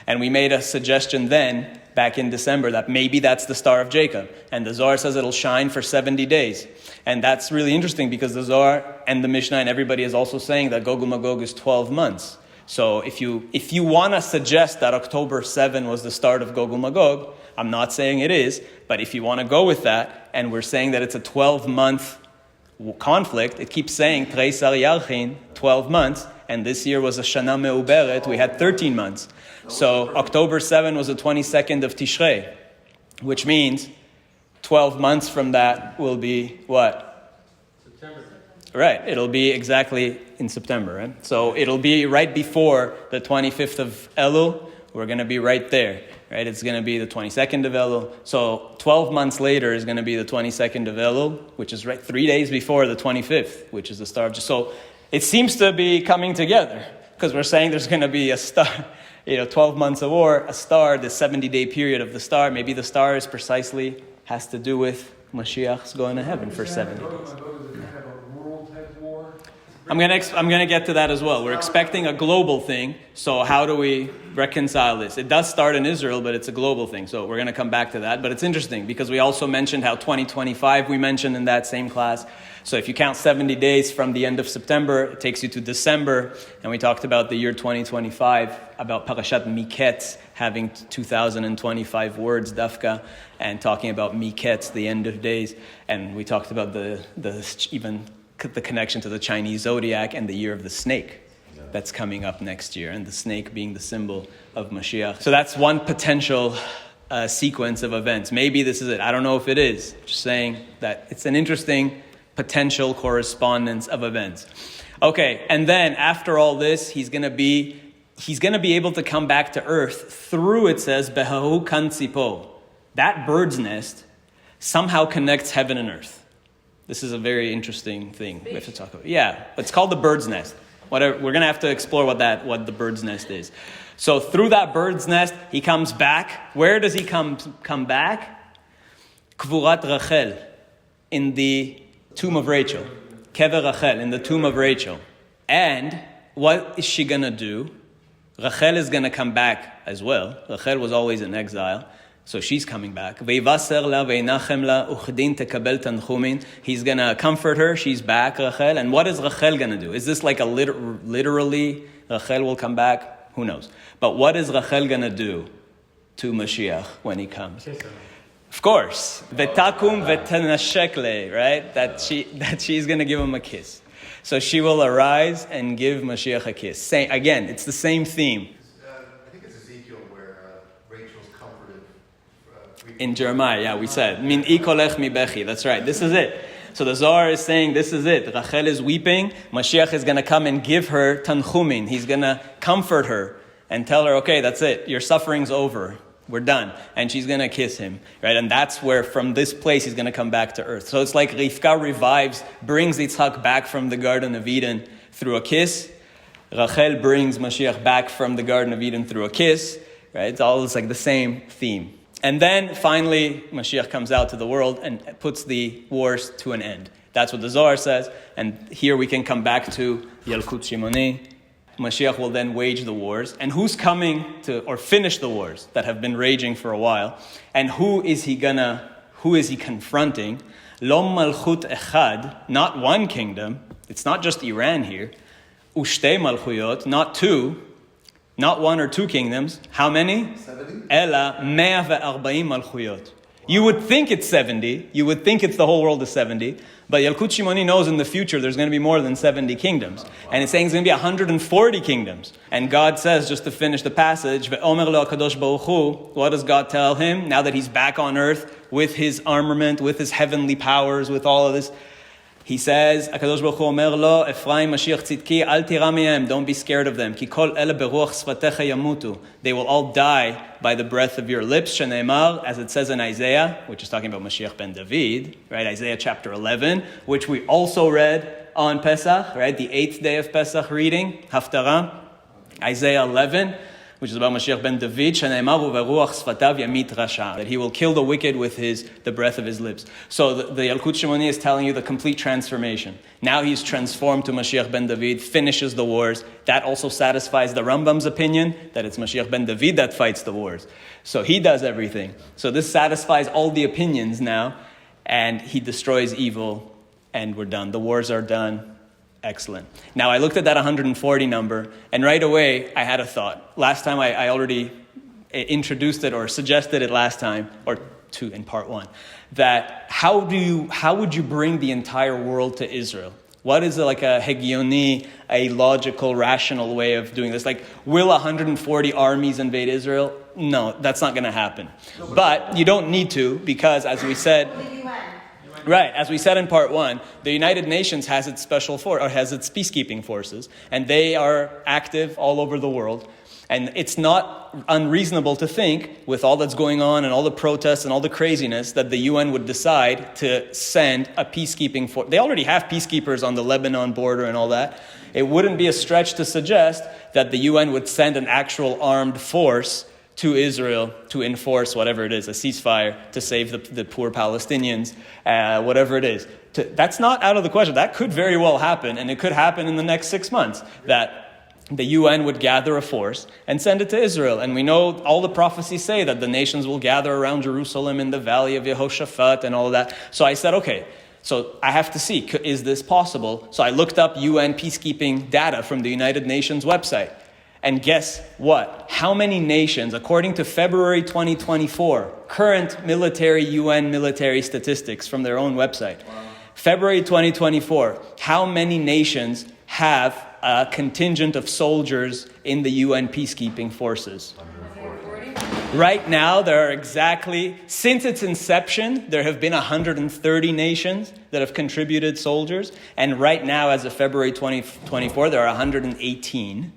And we made a suggestion then, back in December, that maybe that's the Star of Jacob. And the Zohar says it'll shine for 70 days. And that's really interesting because the Zohar and the Mishnah and everybody is also saying that Gog uMagog is 12 months. So if you want to suggest that October 7 was the start of Gog uMagog, I'm not saying it is, but if you want to go with that, and we're saying that it's a 12-month conflict, it keeps saying Treisar Yarchin, 12 months, and this year was a Shana Me'uberet, we had 13 months. So October 7 was the 22nd of Tishrei, which means 12 months from that will be what? September. Right, it'll be exactly in September, right? So it'll be right before the 25th of Elul. We're going to be right there, right? It's going to be the 22nd of Elul. So 12 months later is going to be the 22nd of Elul, which is right 3 days before the 25th, which is the star of... So it seems to be coming together because we're saying there's going to be a star, 12 months of war, a star, the 70-day period of the star. Maybe the star is precisely has to do with Mashiach's going to heaven for 70 days. I'm going to get to that as well. We're expecting a global thing. So how do we reconcile this? It does start in Israel, but it's a global thing. So we're going to come back to that. But it's interesting because we also mentioned how 2025 we mentioned in that same class. So if you count 70 days from the end of September, it takes you to December. And we talked about the year 2025, about Parashat Miketz having 2025 words, Dafka, and talking about Miketz, the end of days. And we talked about the connection to the Chinese zodiac and the year of the snake that's coming up next year, and the snake being the symbol of Mashiach. So that's one potential sequence of events. Maybe this is it. I don't know if it is. Just saying that it's an interesting potential correspondence of events. Okay, and then after all this, he's going to be able to come back to earth through, it says, Behahu Kanzipo. That bird's nest somehow connects heaven and earth. This is a very interesting thing we have to talk about. Yeah, it's called the bird's nest. Whatever, we're going to have to explore what the bird's nest is. So through that bird's nest, he comes back. Where does he come back? Kvurat Rachel, in the tomb of Rachel. Kever Rachel, in the tomb of Rachel. And what is she going to do? Rachel is going to come back as well. Rachel was always in exile. So she's coming back. He's going to comfort her. She's back, Rachel. And what is Rachel going to do? Is this like a literally Rachel will come back? Who knows? But what is Rachel going to do to Mashiach when he comes? Of course. V'takum v'tanashekle, right? That she's going to give him a kiss. So she will arise and give Mashiach a kiss. Again, it's the same theme. I think it's Ezekiel where Rachel's comforted. In Jeremiah, yeah, we said, Min ikolech mi bechi. That's right. This is it. So the Zohar is saying this is it. Rachel is weeping. Mashiach is going to come and give her tanchumin. He's going to comfort her and tell her, okay, that's it. Your suffering's over. We're done. And she's going to kiss him, right? And that's where, from this place, he's going to come back to earth. So it's like Rivka revives, brings Yitzhak back from the Garden of Eden through a kiss. Rachel brings Mashiach back from the Garden of Eden through a kiss, right? It's like the same theme. And then finally, Mashiach comes out to the world and puts the wars to an end. That's what the Zohar says. And here we can come back to Yalkut Shimoni. Mashiach will then wage the wars. And who's coming to, or finish the wars that have been raging for a while? And who is he confronting? Lo malchut echad, not one kingdom. It's not just Iran here. Ushte malchuyot, not two, not one or two kingdoms. How many? 70. Ela 140 malchuyot. You would think it's 70. You would think it's the whole world is 70. But Yalkut Shimoni knows in the future there's going to be more than 70 kingdoms. And it's saying it's going to be 140 kingdoms. And God says, just to finish the passage, Ve'omer lo HaKadosh Baruch Hu, what does God tell him? Now that he's back on earth with his armament, with his heavenly powers, with all of this, he says, HaKadosh Baruch Hu omer lo, Ephraim Mashiach Tzidki, al tira mehem, don't be scared of them. Ki kol ele beruach sfatecha yamutu. They will all die by the breath of your lips. Sheneimar, as it says in Isaiah, which is talking about Mashiach ben David, right? Isaiah chapter 11, which we also read on Pesach, right? The 8th day of Pesach reading, Haftarah, Isaiah 11, which is about Mashiach ben David, Sheneimar uveruach sfatav yamit rasha, that he will kill the wicked with the breath of his lips. So the Yalkut Shimoni is telling you the complete transformation. Now he's transformed to Mashiach ben David, finishes the wars. That also satisfies the Rambam's opinion that it's Mashiach ben David that fights the wars. So he does everything. So this satisfies all the opinions now, and he destroys evil, and we're done. The wars are done. Excellent. Now, I looked at that 140 number, and right away, I had a thought. Last time, I already introduced it or suggested it last time, or two in part one, that how would you bring the entire world to Israel? What is like a hegioni, a logical, rational way of doing this? Like, will 140 armies invade Israel? No, that's not going to happen. But you don't need to, because as we said... Right, as we said in part one, the United Nations has its has its peacekeeping forces, and they are active all over the world. And it's not unreasonable to think, with all that's going on and all the protests and all the craziness, that the UN would decide to send a peacekeeping force. They already have peacekeepers on the Lebanon border and all that. It wouldn't be a stretch to suggest that the UN would send an actual armed force to Israel to enforce whatever it is, a ceasefire, to save the poor Palestinians, whatever it is. That's not out of the question. That could very well happen, and it could happen in the next 6 months, that the UN would gather a force and send it to Israel. And we know all the prophecies say that the nations will gather around Jerusalem in the valley of Yehoshaphat and all of that. So I said, okay, so I have to see, is this possible? So I looked up UN peacekeeping data from the United Nations website. And guess what? How many nations, according to February 2024, current UN military statistics from their own website, February 2024, how many nations have a contingent of soldiers in the UN peacekeeping forces? 140? Right now, there are since its inception, there have been 130 nations that have contributed soldiers. And right now, as of February 2024, there are 118.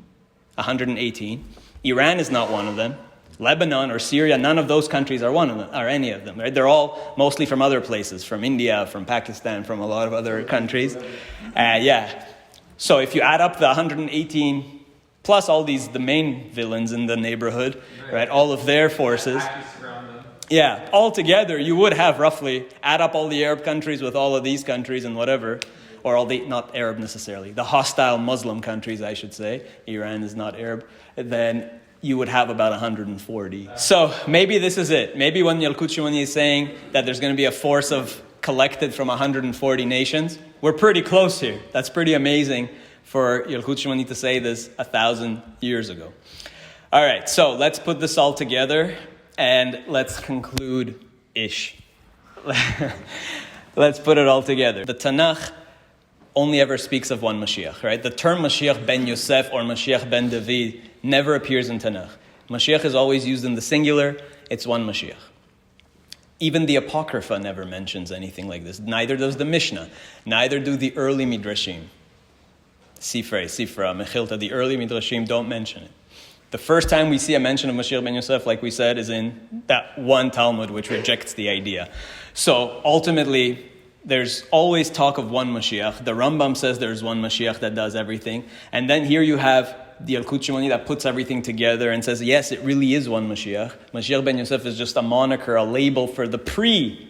Iran is not one of them. Lebanon or Syria, none of those countries are any of them. Right? They're all mostly from other places, from India, from Pakistan, from a lot of other countries. So if you add up the 118 plus all the main villains in the neighborhood, right? All of their forces. Yeah, altogether you would have roughly, add up all the Arab countries with all of these countries and whatever. Or not Arab necessarily, the hostile Muslim countries, I should say. Iran is not Arab. Then you would have about 140. So maybe this is it. Maybe when Yalkut Shimoni is saying that there's going to be a force collected from 140 nations, we're pretty close here. That's pretty amazing for Yalkut Shimoni to say this 1,000 years ago. All right, so let's put this all together and let's conclude-ish. Let's put it all together. The Tanakh only ever speaks of one Mashiach, right? The term Mashiach ben Yosef or Mashiach ben David never appears in Tanakh. Mashiach is always used in the singular. It's one Mashiach. Even the Apocrypha never mentions anything like this. Neither does the Mishnah. Neither do the early Midrashim. Sifra, Mechilta, the early Midrashim don't mention it. The first time we see a mention of Mashiach ben Yosef, like we said, is in that one Talmud, which rejects the idea. So ultimately, there's always talk of one Mashiach. The Rambam says there's one Mashiach that does everything. And then here you have the Yalkut Shimoni that puts everything together and says, yes, it really is one Mashiach. Mashiach ben Yosef is just a moniker, a label for the pre-kingdom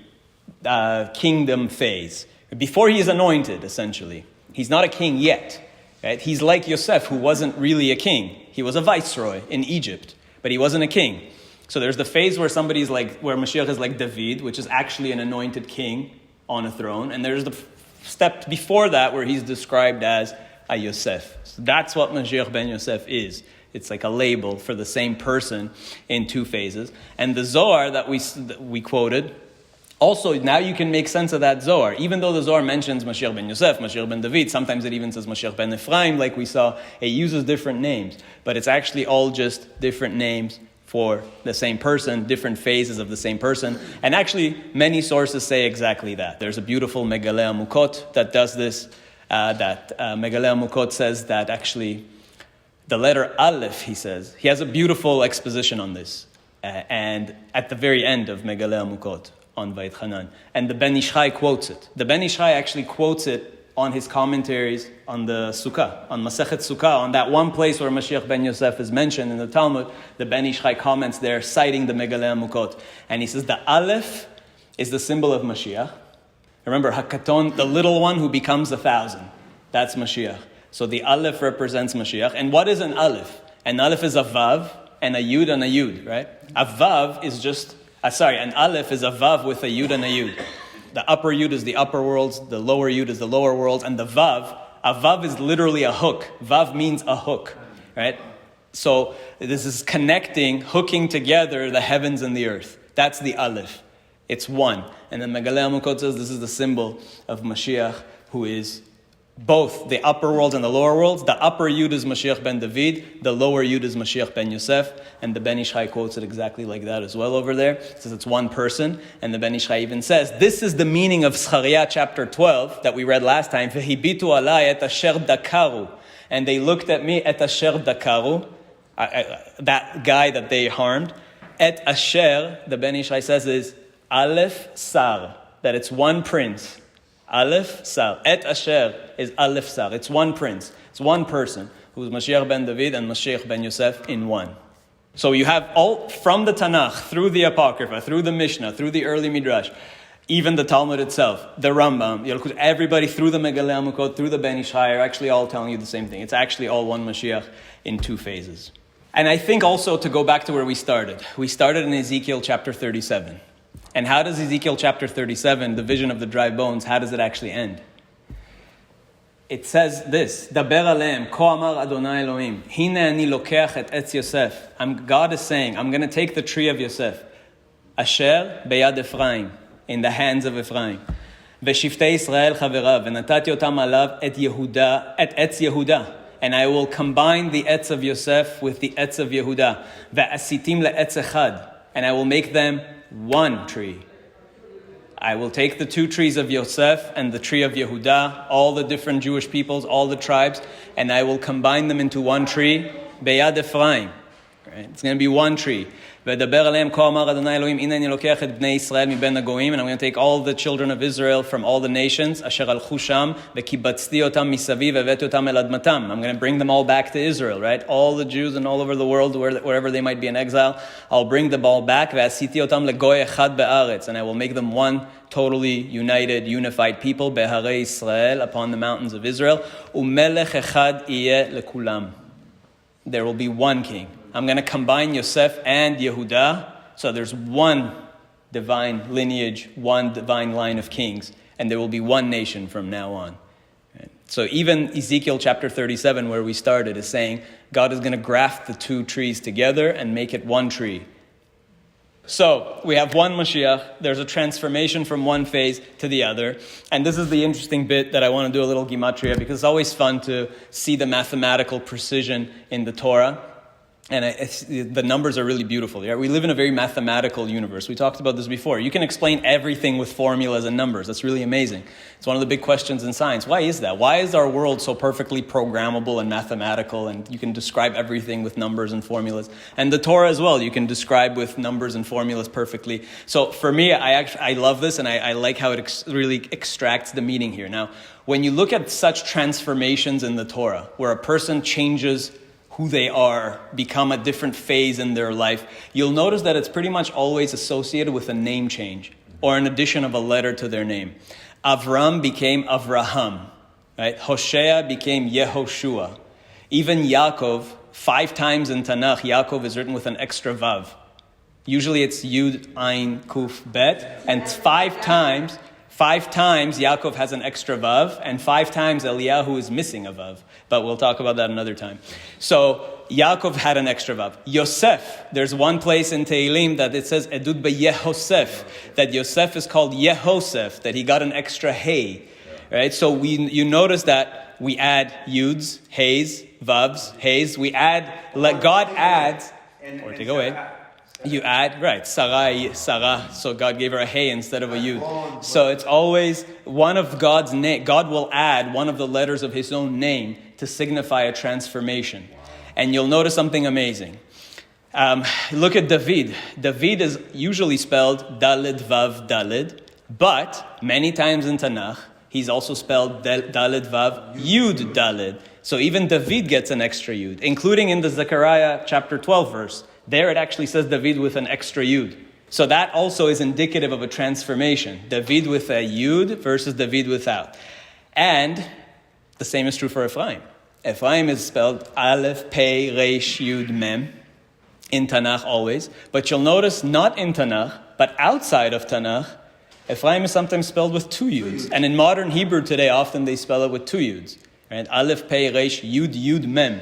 phase. Before he is anointed, essentially. He's not a king yet. Right? He's like Yosef, who wasn't really a king. He was a viceroy in Egypt, but he wasn't a king. So there's the phase where where Mashiach is like David, which is actually an anointed king on a throne. And there's the step before that where he's described as a Yosef. So that's what Mashiach ben Yosef is. It's like a label for the same person in two phases. And the Zohar that we quoted, also, now you can make sense of that Zohar. Even though the Zohar mentions Mashiach ben Yosef, Mashiach ben David, sometimes it even says Mashiach ben Ephraim, like we saw. It uses different names. But it's actually all just different names for the same person, different phases of the same person. And actually, many sources say exactly that. There's a beautiful Megaleh Amukot that does this. Megaleh Amukot says that actually the letter Aleph, he says, he has a beautiful exposition on this. And at the very end of Megaleh Amukot, on Vayit Hanan. And the Ben Ish Chai quotes it. The Ben Ish Chai actually quotes it on his commentaries on the Sukkah, on Masechet Sukkah, on that one place where Mashiach ben Yosef is mentioned in the Talmud. The Ben Ish Chai comments there, citing the Megaleh Amukot. And he says the Aleph is the symbol of Mashiach. Remember, Hakaton, the little one who becomes 1,000. That's Mashiach. So the Aleph represents Mashiach. And what is an Aleph? An Aleph is a Vav and a Yud and a Yud, right? A Vav is just... an Aleph is a Vav with a Yud and a Yud. The upper Yud is the upper worlds, the lower Yud is the lower worlds, and a Vav is literally a hook. Vav means a hook, right? So this is hooking together the heavens and the earth. That's the Aleph. It's one. And then Megaleh Amukot says this is the symbol of Mashiach, who is both the upper world and the lower worlds. The upper Yud is Mashiach ben David, the lower Yud is Mashiach ben Yosef, and the Ben Ish Chai quotes it exactly like that as well over there. It says it's one person, and the Ben Ish Chai even says, this is the meaning of Zechariah chapter 12 that we read last time, V'hibitu alai et asher dakaru, and they looked at me, et asher dakaru, that guy that they harmed, et asher, the Ben Ish Chai says is Aleph Sar, that it's one prince. Aleph Sar. Et Asher is Aleph Sar. It's one prince. It's one person who is Mashiach ben David and Mashiach ben Yosef in one. So you have all from the Tanakh, through the Apocrypha, through the Mishnah, through the early Midrash, even the Talmud itself, the Rambam, everybody through the Megaleh Amukot, through the Ben Ish Chai are actually all telling you the same thing. It's actually all one Mashiach in two phases. And I think also to go back to where we started. We started in Ezekiel chapter 37. And how does Ezekiel chapter 37, the vision of the dry bones, how does it actually end? It says this, Daber aleim, ko amar Adonai Elohim, hine ani lokeach et etz Yosef. God is saying, I'm going to take the tree of Yosef, asher beyad Ephraim, in the hands of Ephraim. V'shiftei Israel chaverav, v'natati otam alav et Yehuda, et etz Yehuda. And I will combine the etz of Yosef with the etz of Yehuda. V'asitim le'etz echad. And I will make them one tree. I will take the two trees of Yosef and the tree of Yehuda, all the different Jewish peoples, all the tribes, and I will combine them into one tree, Beyad Ephraim. Right? It's going to be one tree. ודבר עליהם כה אמר אדוני אלוהים הנה אני לוקח את בני ישראל מבין הגויים, and I'm going to take all the children of Israel from all the nations אשר הלכו שם וקיבצתי אותם מסביב והבאתי אותם אל אדמתם. I'm going to bring them all back to Israel, right? All the Jews and all over the world, wherever they might be in exile, I'll bring them all back. ועשיתי אותם לגוי אחד בארץ, and I will make them one totally united, unified people בהרי ישראל, upon the mountains of Israel. ומלך אחד יהיה לכולם. There will be one king. I'm going to combine Yosef and Yehuda, so there's one divine lineage, one divine line of kings, and there will be one nation from now on. Right? So even Ezekiel chapter 37, where we started, is saying God is going to graft the two trees together and make it one tree. So we have one Mashiach, there's a transformation from one phase to the other, and this is the interesting bit that I want to do a little gematria, because it's always fun to see the mathematical precision in the Torah. And the numbers are really beautiful. Right? We live in a very mathematical universe. We talked about this before. You can explain everything with formulas and numbers. That's really amazing. It's one of the big questions in science. Why is that? Why is our world so perfectly programmable and mathematical, and you can describe everything with numbers and formulas? And the Torah as well, you can describe with numbers and formulas perfectly. So for me, I love this, and I like how it really extracts the meaning here. Now, when you look at such transformations in the Torah, where a person changes who they are, become a different phase in their life, you'll notice that it's pretty much always associated with a name change or an addition of a letter to their name. Avram became Avraham, right? Hoshea became Yehoshua. Even Yaakov, 5 times in Tanakh, Yaakov is written with an extra vav. Usually it's Yud, Ain, Kuf, Bet, and 5 times Yaakov has an extra vav, and 5 times Eliyahu is missing a vav. But we'll talk about that another time. So Yaakov had an extra vav. Yosef, there's one place in Tehillim that it says Edud beYehosef, that Yosef is called Yehosef, that he got an extra hey. Right? So you notice that we add yuds, heys, vavs, heys. We add, God adds, or take away. You add, right, Sarah, so God gave her a hey instead of a yud. So it's always one of God's name. God will add one of the letters of his own name to signify a transformation. And you'll notice something amazing. Look at David. David is usually spelled Dalid Vav Dalid, but many times in Tanakh, he's also spelled Dalid Vav Yud Dalid. So even David gets an extra yud, including in the Zechariah chapter 12 verse. There it actually says David with an extra yud. So that also is indicative of a transformation. David with a yud versus David without. And the same is true for Ephraim. Ephraim is spelled Aleph, Pei, Reish, Yud, Mem. In Tanakh always. But you'll notice not in Tanakh, but outside of Tanakh, Ephraim is sometimes spelled with 2 yuds. And in modern Hebrew today, often they spell it with 2 yuds. Right? Aleph, Pei, Reish, Yud, Yud, Mem.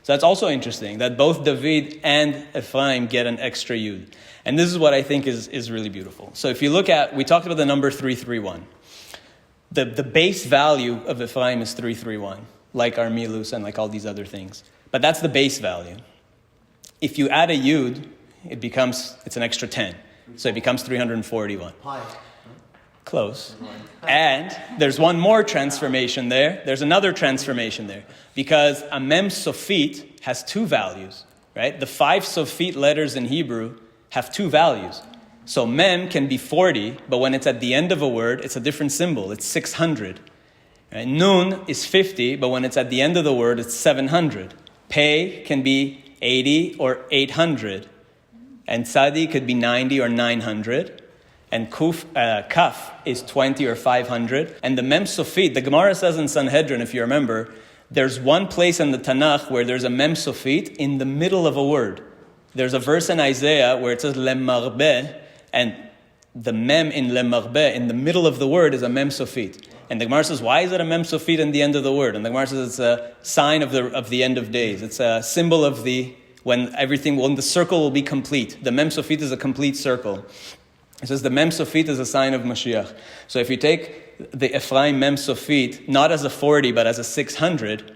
So that's also interesting, that both David and Ephraim get an extra yud. And this is what I think is really beautiful. So if you look at, we talked about the number 331. The base value of Ephraim is 331, like our milus and like all these other things. But that's the base value. If you add a yud, it's an extra 10. So it becomes 341. Close. And there's one more transformation there. There's another transformation there. Because a mem sofit has 2 values, right? The 5 sofit letters in Hebrew have 2 values. So mem can be 40, but when it's at the end of a word, it's a different symbol. It's 600. Right? Nun is 50, but when it's at the end of the word, it's 700. Pei can be 80 or 800. And tzadi could be 90 or 900. And kaf is 20 or 500. And the mem sofit, the Gemara says in Sanhedrin, if you remember, there's one place in the Tanakh where there's a mem sofit in the middle of a word. There's a verse in Isaiah where it says lemarbeh, and the mem in lemarbeh, in the middle of the word, is a mem sofit. And the Gemara says, why is it a mem sofit in the end of the word? And the Gemara says it's a sign of the end of days. It's a symbol of when the circle will be complete. The mem sofit is a complete circle. It says the mem sofit is a sign of Mashiach. So if you take the Ephraim mem sofit, not as a 40, but as a 600,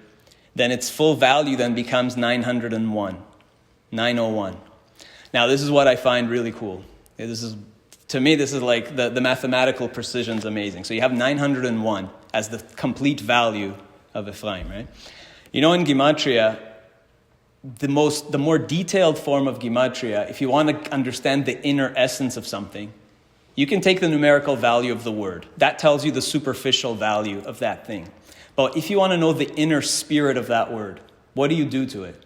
then its full value then becomes 901. 901. Now this is what I find really cool. To me, this is like the mathematical precision is amazing. So you have 901 as the complete value of Ephraim, right? You know, in Gematria, the more detailed form of Gematria, if you want to understand the inner essence of something, you can take the numerical value of the word. That tells you the superficial value of that thing. But if you want to know the inner spirit of that word, what do you do to it?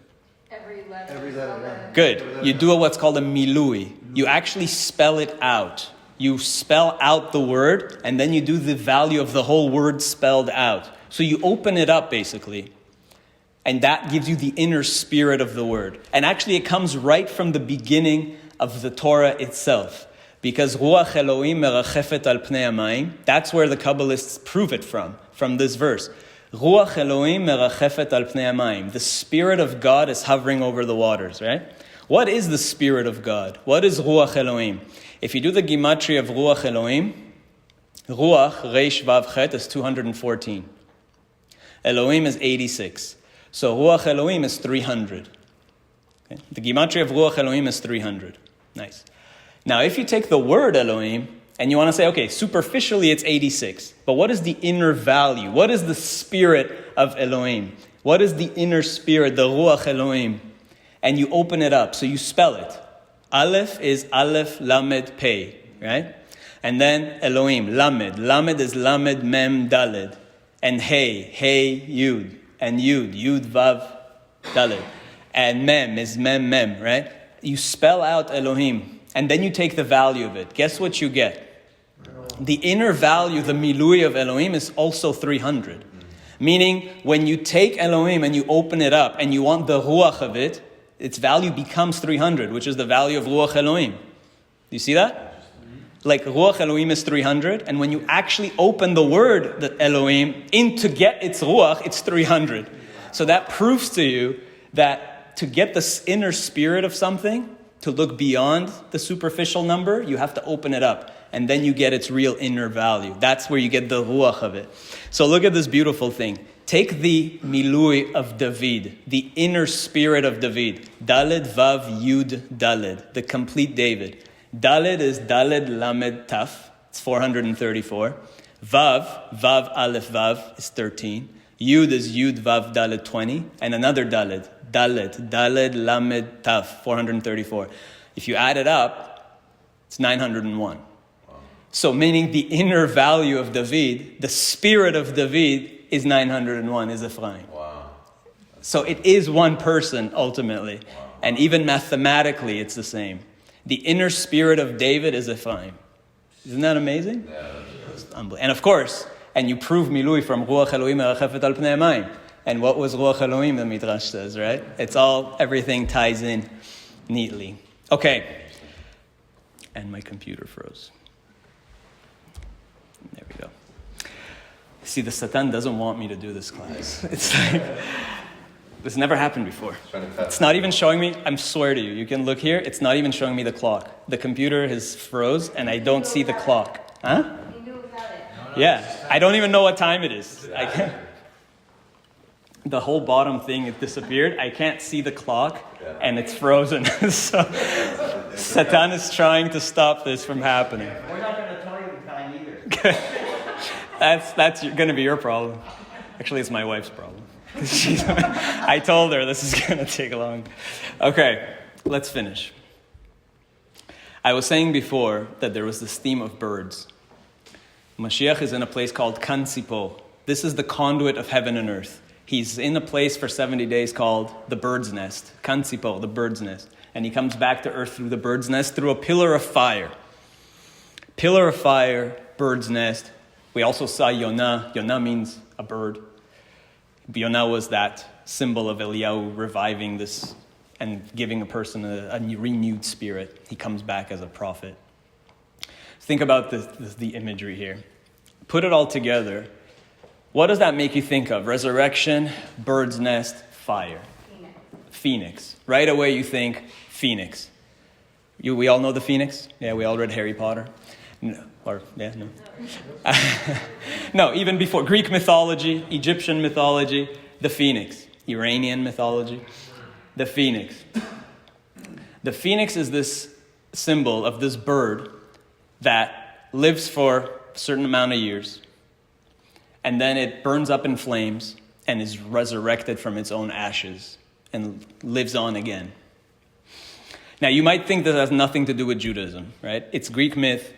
Every letter. Yeah. Good. You do what's called a milui. You actually spell it out. You spell out the word, and then you do the value of the whole word spelled out. So you open it up, basically. And that gives you the inner spirit of the word. And actually it comes right from the beginning of the Torah itself. Because Ruach Elohim merachefet al pnei hamayim, that's where the Kabbalists prove it from this verse. Ruach Elohim merachefet al pnei hamayim. The Spirit of God is hovering over the waters, right? What is the Spirit of God? What is Ruach Elohim? If you do the Gematria of Ruach Elohim, Ruach, Reish, Vav, Chet is 214. Elohim is 86. So Ruach Elohim is 300. Okay? The gematria of Ruach Elohim is 300. Nice. Now, if you take the word Elohim, and you want to say, okay, superficially it's 86, but what is the inner value? What is the spirit of Elohim? What is the inner spirit, the Ruach Elohim? And you open it up, so you spell it. Aleph is Aleph Lamed Pei, right? And then Elohim, Lamed. Lamed is Lamed Mem Daled. And Hey Yud. And Yud Vav Daled. And Mem is Mem, right? You spell out Elohim, and then you take the value of it. Guess what you get? The inner value, the milui of Elohim, is also 300. Meaning, when you take Elohim and you open it up and you want the ruach of it, its value becomes 300, which is the value of ruach Elohim. You see that? Like ruach Elohim is 300, and when you actually open the word that Elohim in to get its ruach, it's 300. So that proves to you that to get the inner spirit of something, to look beyond the superficial number, you have to open it up. And then you get its real inner value. That's where you get the ruach of it. So look at this beautiful thing. Take the milui of David, the inner spirit of David. Daled Vav Yud Daled, the complete David. Daled is Daled Lamed Taf, it's 434. Vav Aleph Vav is 13. Yud is Yud Vav Daled 20. And another Daled Lamed Taf, 434. If you add it up, it's 901. So meaning the inner value of David, the spirit of David is 901, is Ephraim. Wow. So it is one person ultimately. Wow. And even mathematically it's the same. The inner spirit of David is Ephraim. Isn't that amazing? Yeah. And of course, and you prove milui from Ruach Elohim merachefet al pnei hamayim. And what was Ruach Elohim, the Midrash says, right? It's all, everything ties in neatly. Okay. And my computer froze. There we go. See, the Satan doesn't want me to do this class. It's like, this never happened before. It's not even showing me, I swear to you, you can look here, it's not even showing me the clock. The computer has froze and I don't see the clock. Huh? You knew without it. Yeah, I don't even know what time it is. I can't. The whole bottom thing, it disappeared. I can't see the clock and it's frozen. So Satan is trying to stop this from happening. We're not going to tell you the time either. That's going to be your problem. Actually, it's my wife's problem. I told her this is going to take long. Okay, let's finish. I was saying before that there was this theme of birds. Mashiach is in a place called Kansipo. This is the conduit of heaven and earth. He's in a place for 70 days called the bird's nest. Kansipo, the bird's nest. And he comes back to earth through the bird's nest, through a pillar of fire. Pillar of fire, bird's nest. We also saw Yonah. Yonah means a bird. Yonah was that symbol of Eliyahu reviving this and giving a person a renewed spirit. He comes back as a prophet. Think about the imagery here. Put it all together. What does that make you think of? Resurrection, bird's nest, fire. Phoenix. Right away you think Phoenix. We all know the Phoenix? Yeah, we all read Harry Potter. No. No, even before. Greek mythology, Egyptian mythology, the Phoenix. Iranian mythology, the Phoenix. The Phoenix is this symbol of this bird that lives for a certain amount of years. And then it burns up in flames and is resurrected from its own ashes and lives on again. Now, you might think this has nothing to do with Judaism, right? It's Greek myth,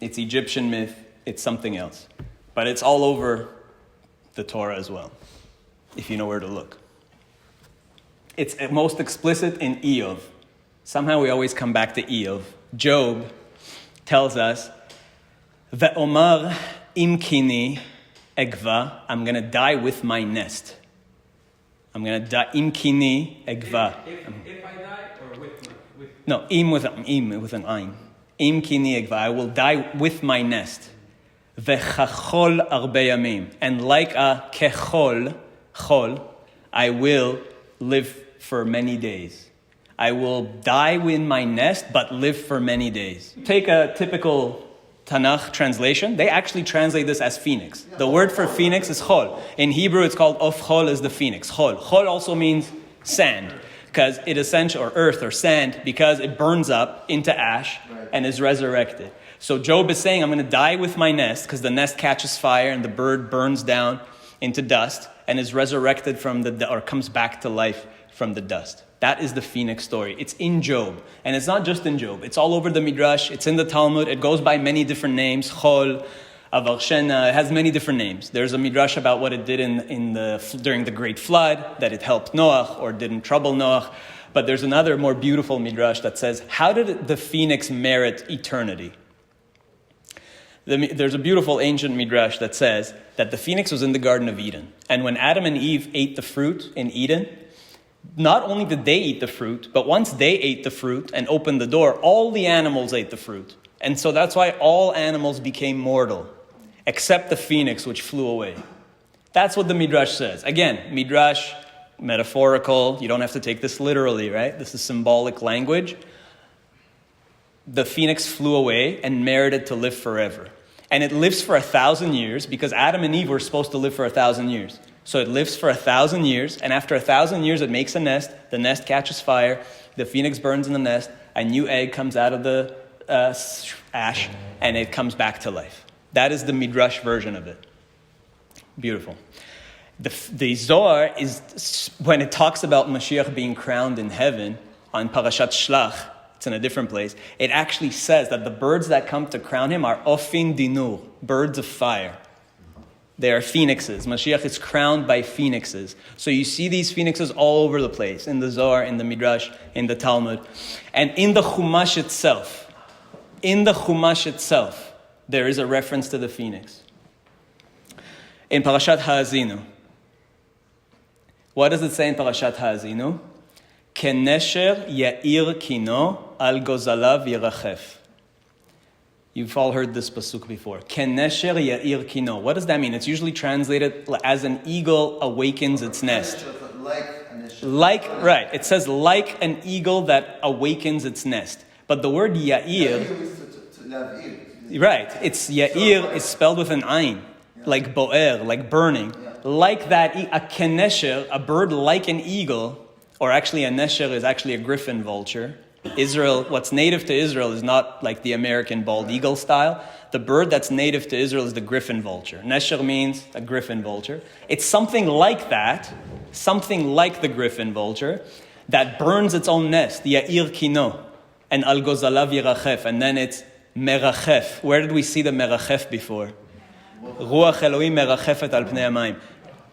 it's Egyptian myth, it's something else. But it's all over the Torah as well, if you know where to look. It's most explicit in Eov. Somehow we always come back to Eov. Job tells us, Ve'omar imkini egva, I'm going to die with my nest. I'm going to die, imkini egva. If I die or with? No, im with an ein. Imkini egva, I will die with my nest. Ve'chachol arbe yamim. And like a kechol, chol, I will live for many days. I will die in my nest, but live for many days. Take a typical Tanakh translation. They actually translate this as phoenix. The word for phoenix is chol. In Hebrew, it's called of chol is the phoenix. Chol. Chol also means sand. because it essentially, or earth or sand, because it burns up into ash and is resurrected. So Job is saying, I'm going to die with my nest because the nest catches fire and the bird burns down into dust and is resurrected from or comes back to life from the dust. That is the phoenix story. It's in Job. And it's not just in Job. It's all over the Midrash. It's in the Talmud. It goes by many different names. Chol, Avarshena. It has many different names. There's a Midrash about what it did during the Great Flood, that it helped Noach or didn't trouble Noach. But there's another more beautiful Midrash that says, how did the phoenix merit eternity? There's a beautiful ancient Midrash that says that the phoenix was in the Garden of Eden. And when Adam and Eve ate the fruit in Eden, not only did they eat the fruit, but once they ate the fruit and opened the door, all the animals ate the fruit. And so that's why all animals became mortal, except the phoenix, which flew away. That's what the Midrash says. Again, Midrash, metaphorical. You don't have to take this literally, right? This is symbolic language. The phoenix flew away and merited to live forever. And it lives for 1,000 years because Adam and Eve were supposed to live for 1,000 years. So it lives for 1,000 years, and after 1,000 years it makes a nest, the nest catches fire, the phoenix burns in the nest, a new egg comes out of the ash, and it comes back to life. That is the Midrash version of it. Beautiful. The Zohar is, when it talks about Mashiach being crowned in heaven, on Parashat Shlach, it's in a different place, it actually says that the birds that come to crown him are Ofin Dinur, birds of fire. They are phoenixes. Mashiach is crowned by phoenixes. So you see these phoenixes all over the place, in the Zohar, in the Midrash, in the Talmud. And in the Chumash itself, there is a reference to the phoenix. In Parashat Ha'azinu. What does it say in Parashat Ha'azinu? Kenesher ya'ir kino al gozalav yirachef. You've all heard this pasuk before. Kenesher ya'ir kino. What does that mean? It's usually translated as an eagle awakens its nest. Right. It says like an eagle that awakens its nest. But the word ya'ir, right, it's ya'ir is spelled with an ayin, like bo'er, like burning. Like that, a kenesher, a bird like an eagle, or actually a nesher is actually a griffin vulture. Israel, what's native to Israel is not like the American bald eagle style. The bird that's native to Israel is the griffin vulture. Nesher means a griffin vulture. It's something like that, something like the griffin vulture, that burns its own nest, ya'ir kino, and al gozalav yirachef, and then it's merachef. Where did we see the merachef before? Ruach Elohim merachefet al pnei hamayim.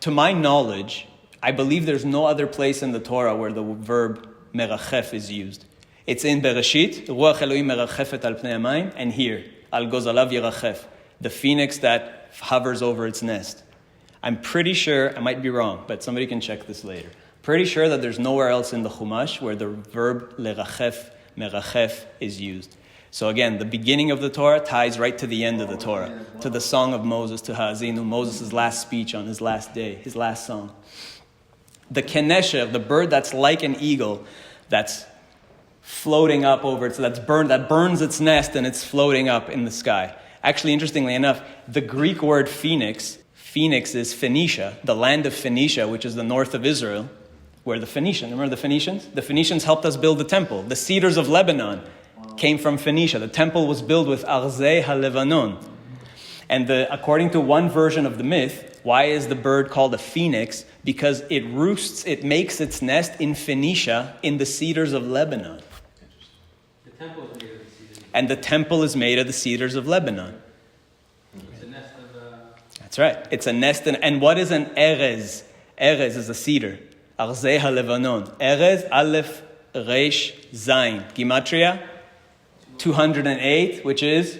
To my knowledge, I believe there's no other place in the Torah where the verb merachef is used. It's in Bereshit, Ruach Elohim merachefet al pnei hamayim, and here, al gozalav yirachef, the phoenix that hovers over its nest. I'm pretty sure, I might be wrong, but somebody can check this later. Pretty sure that there's nowhere else in the Chumash where the verb lerachef, merachef is used. So again, the beginning of the Torah ties right to the end of the Torah, to the song of Moses, to Ha'azinu, Moses' last speech on his last day, his last song. The kenesher, the bird that's like an eagle, that's floating up over it, so that burns its nest and it's floating up in the sky. Actually, interestingly enough, the Greek word phoenix is Phoenicia, the land of Phoenicia, which is the north of Israel, where the Phoenicians, remember the Phoenicians? The Phoenicians helped us build the temple. The cedars of Lebanon came from Phoenicia. The temple was built with Arzei HaLevanon. And according to one version of the myth, why is the bird called a phoenix? Because it makes its nest in Phoenicia, in the cedars of Lebanon. The temple is made of the cedars. And the temple is made of the cedars of Lebanon. It's a nest of... That's right. It's a nest. And what is an erez? Erez is a cedar. Arzei HaLevanon. Erez, Aleph, Reish, Zayin. Gematria, 208, which is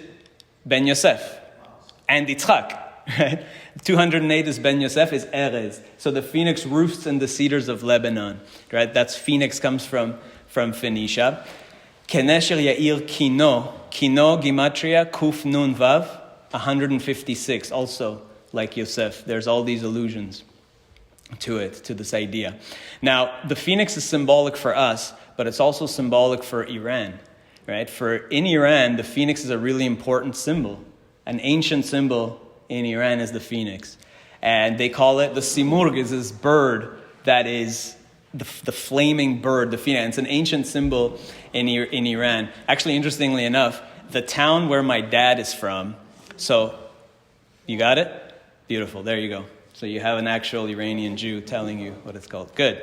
Ben Yosef. And Yitzchak. Right? 208 is Ben Yosef, is Erez. So the phoenix roosts in the cedars of Lebanon. Right? That's phoenix comes from Phoenicia. Kenesher Ya'ir Kino. Kino, Gematria, Kuf Nun Vav, 156. Also, like Yosef, there's all these allusions to it, to this idea. Now, the phoenix is symbolic for us, but it's also symbolic for Iran. Right? In Iran, the phoenix is a really important symbol. An ancient symbol in Iran is the phoenix. And they call it, the simurg is this bird that is the flaming bird, the phoenix. It's an ancient symbol in Iran. Actually, interestingly enough, the town where my dad is from, so you got it? Beautiful, there you go. So you have an actual Iranian Jew telling you what it's called. Good.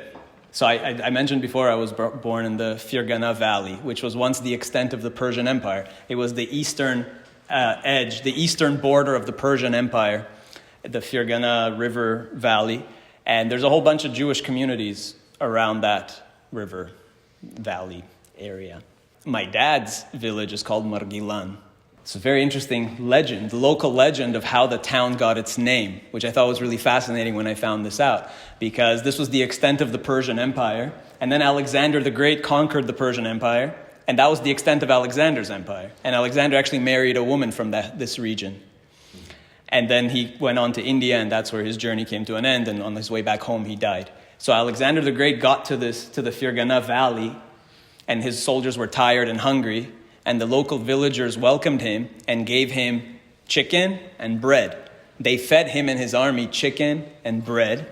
So I mentioned before I was born in the Fergana Valley, which was once the extent of the Persian Empire. It was the eastern edge, the eastern border of the Persian Empire, the Fergana River Valley. And there's a whole bunch of Jewish communities around that river valley area. My dad's village is called Margilan. It's a very interesting legend, the local legend of how the town got its name, which I thought was really fascinating when I found this out, because this was the extent of the Persian Empire, and then Alexander the Great conquered the Persian Empire, and that was the extent of Alexander's empire. And Alexander actually married a woman from this region. And then he went on to India, and that's where his journey came to an end, and on his way back home, he died. So Alexander the Great got to the Fergana Valley, and his soldiers were tired and hungry, and the local villagers welcomed him and gave him chicken and bread. They fed him and his army chicken and bread.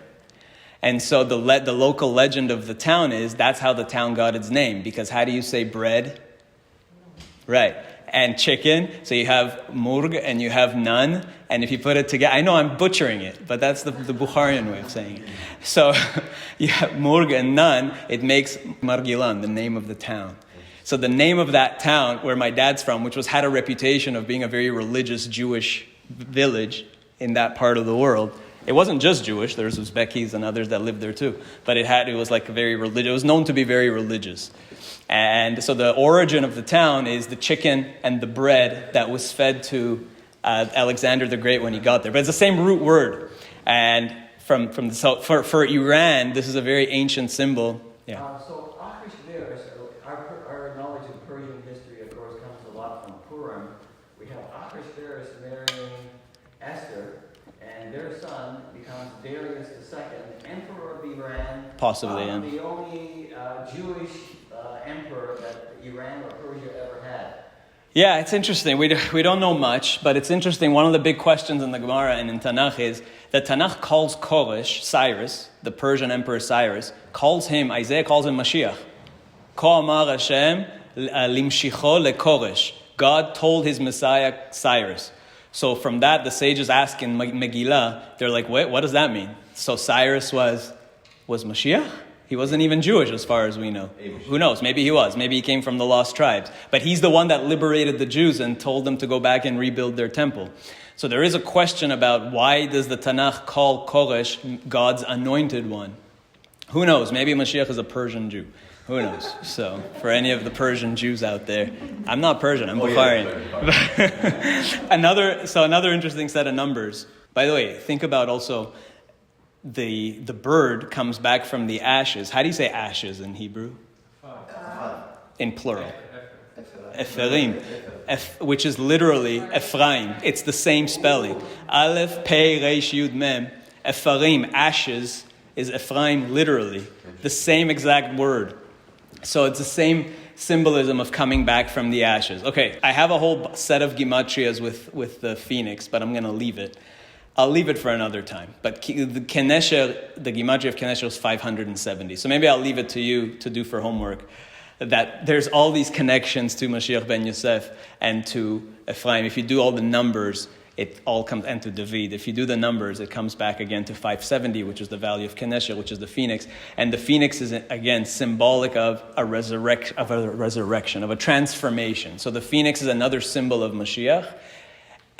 And so the local legend of the town is that's how the town got its name, because how do you say bread? Right. And chicken, so you have murg and you have nan, and if you put it together, I know I'm butchering it, but that's the Bukharian way of saying it. So you have murg and nan, it makes Margilan, the name of the town. So the name of that town where my dad's from, which had a reputation of being a very religious Jewish village in that part of the world, it wasn't just Jewish, there's Uzbekis and others that lived there too, but it was like very religious, it was known to be very religious. And so the origin of the town is the chicken and the bread that was fed to Alexander the Great when he got there. But it's the same root word. And for Iran, this is a very ancient symbol. Yeah. So Ahasuerus, our knowledge of Persian history, of course, comes a lot from Purim. We have Ahasuerus marrying Esther, and their son becomes Darius II, emperor of Iran. Possibly, yeah. The only Jewish emperor that Iran or Persia ever had. Yeah, it's interesting. We don't know much, but it's interesting. One of the big questions in the Gemara and in Tanakh is that Tanakh calls Koresh, Cyrus, the Persian emperor Cyrus, Isaiah calls him Mashiach. Ko amar Hashem limshicho lekoresh. God told his Messiah Cyrus. So from that, the sages ask in Megillah, they're like, wait, what does that mean? So Cyrus was Mashiach? He wasn't even Jewish as far as we know. Who knows? Maybe he was. Maybe he came from the lost tribes. But he's the one that liberated the Jews and told them to go back and rebuild their temple. So there is a question about why does the Tanakh call Koresh God's anointed one? Who knows? Maybe Mashiach is a Persian Jew. Who knows? So for any of the Persian Jews out there, I'm not Persian, I'm Bukharian. Another interesting set of numbers. By the way, think about also the bird comes back from the ashes. How do you say ashes in Hebrew? In plural. Ephraim, which is literally Ephraim. It's the same spelling. Aleph, Pei, Reish, Yud, Mem. Ephraim, ashes, is Ephraim literally. The same exact word. So it's the same symbolism of coming back from the ashes. Okay, I have a whole set of gematrias with the phoenix, but I'm going to leave it. I'll leave it for another time. But the Kenesher, the gematria of Kenesher is 570. So maybe I'll leave it to you to do for homework. That there's all these connections to Mashiach ben Yosef and to Ephraim. If you do all the numbers, it all comes, and to David. If you do the numbers, it comes back again to 570, which is the value of Kenesher, which is the phoenix. And the phoenix is, again, symbolic of a resurrection, of a transformation. So the phoenix is another symbol of Mashiach,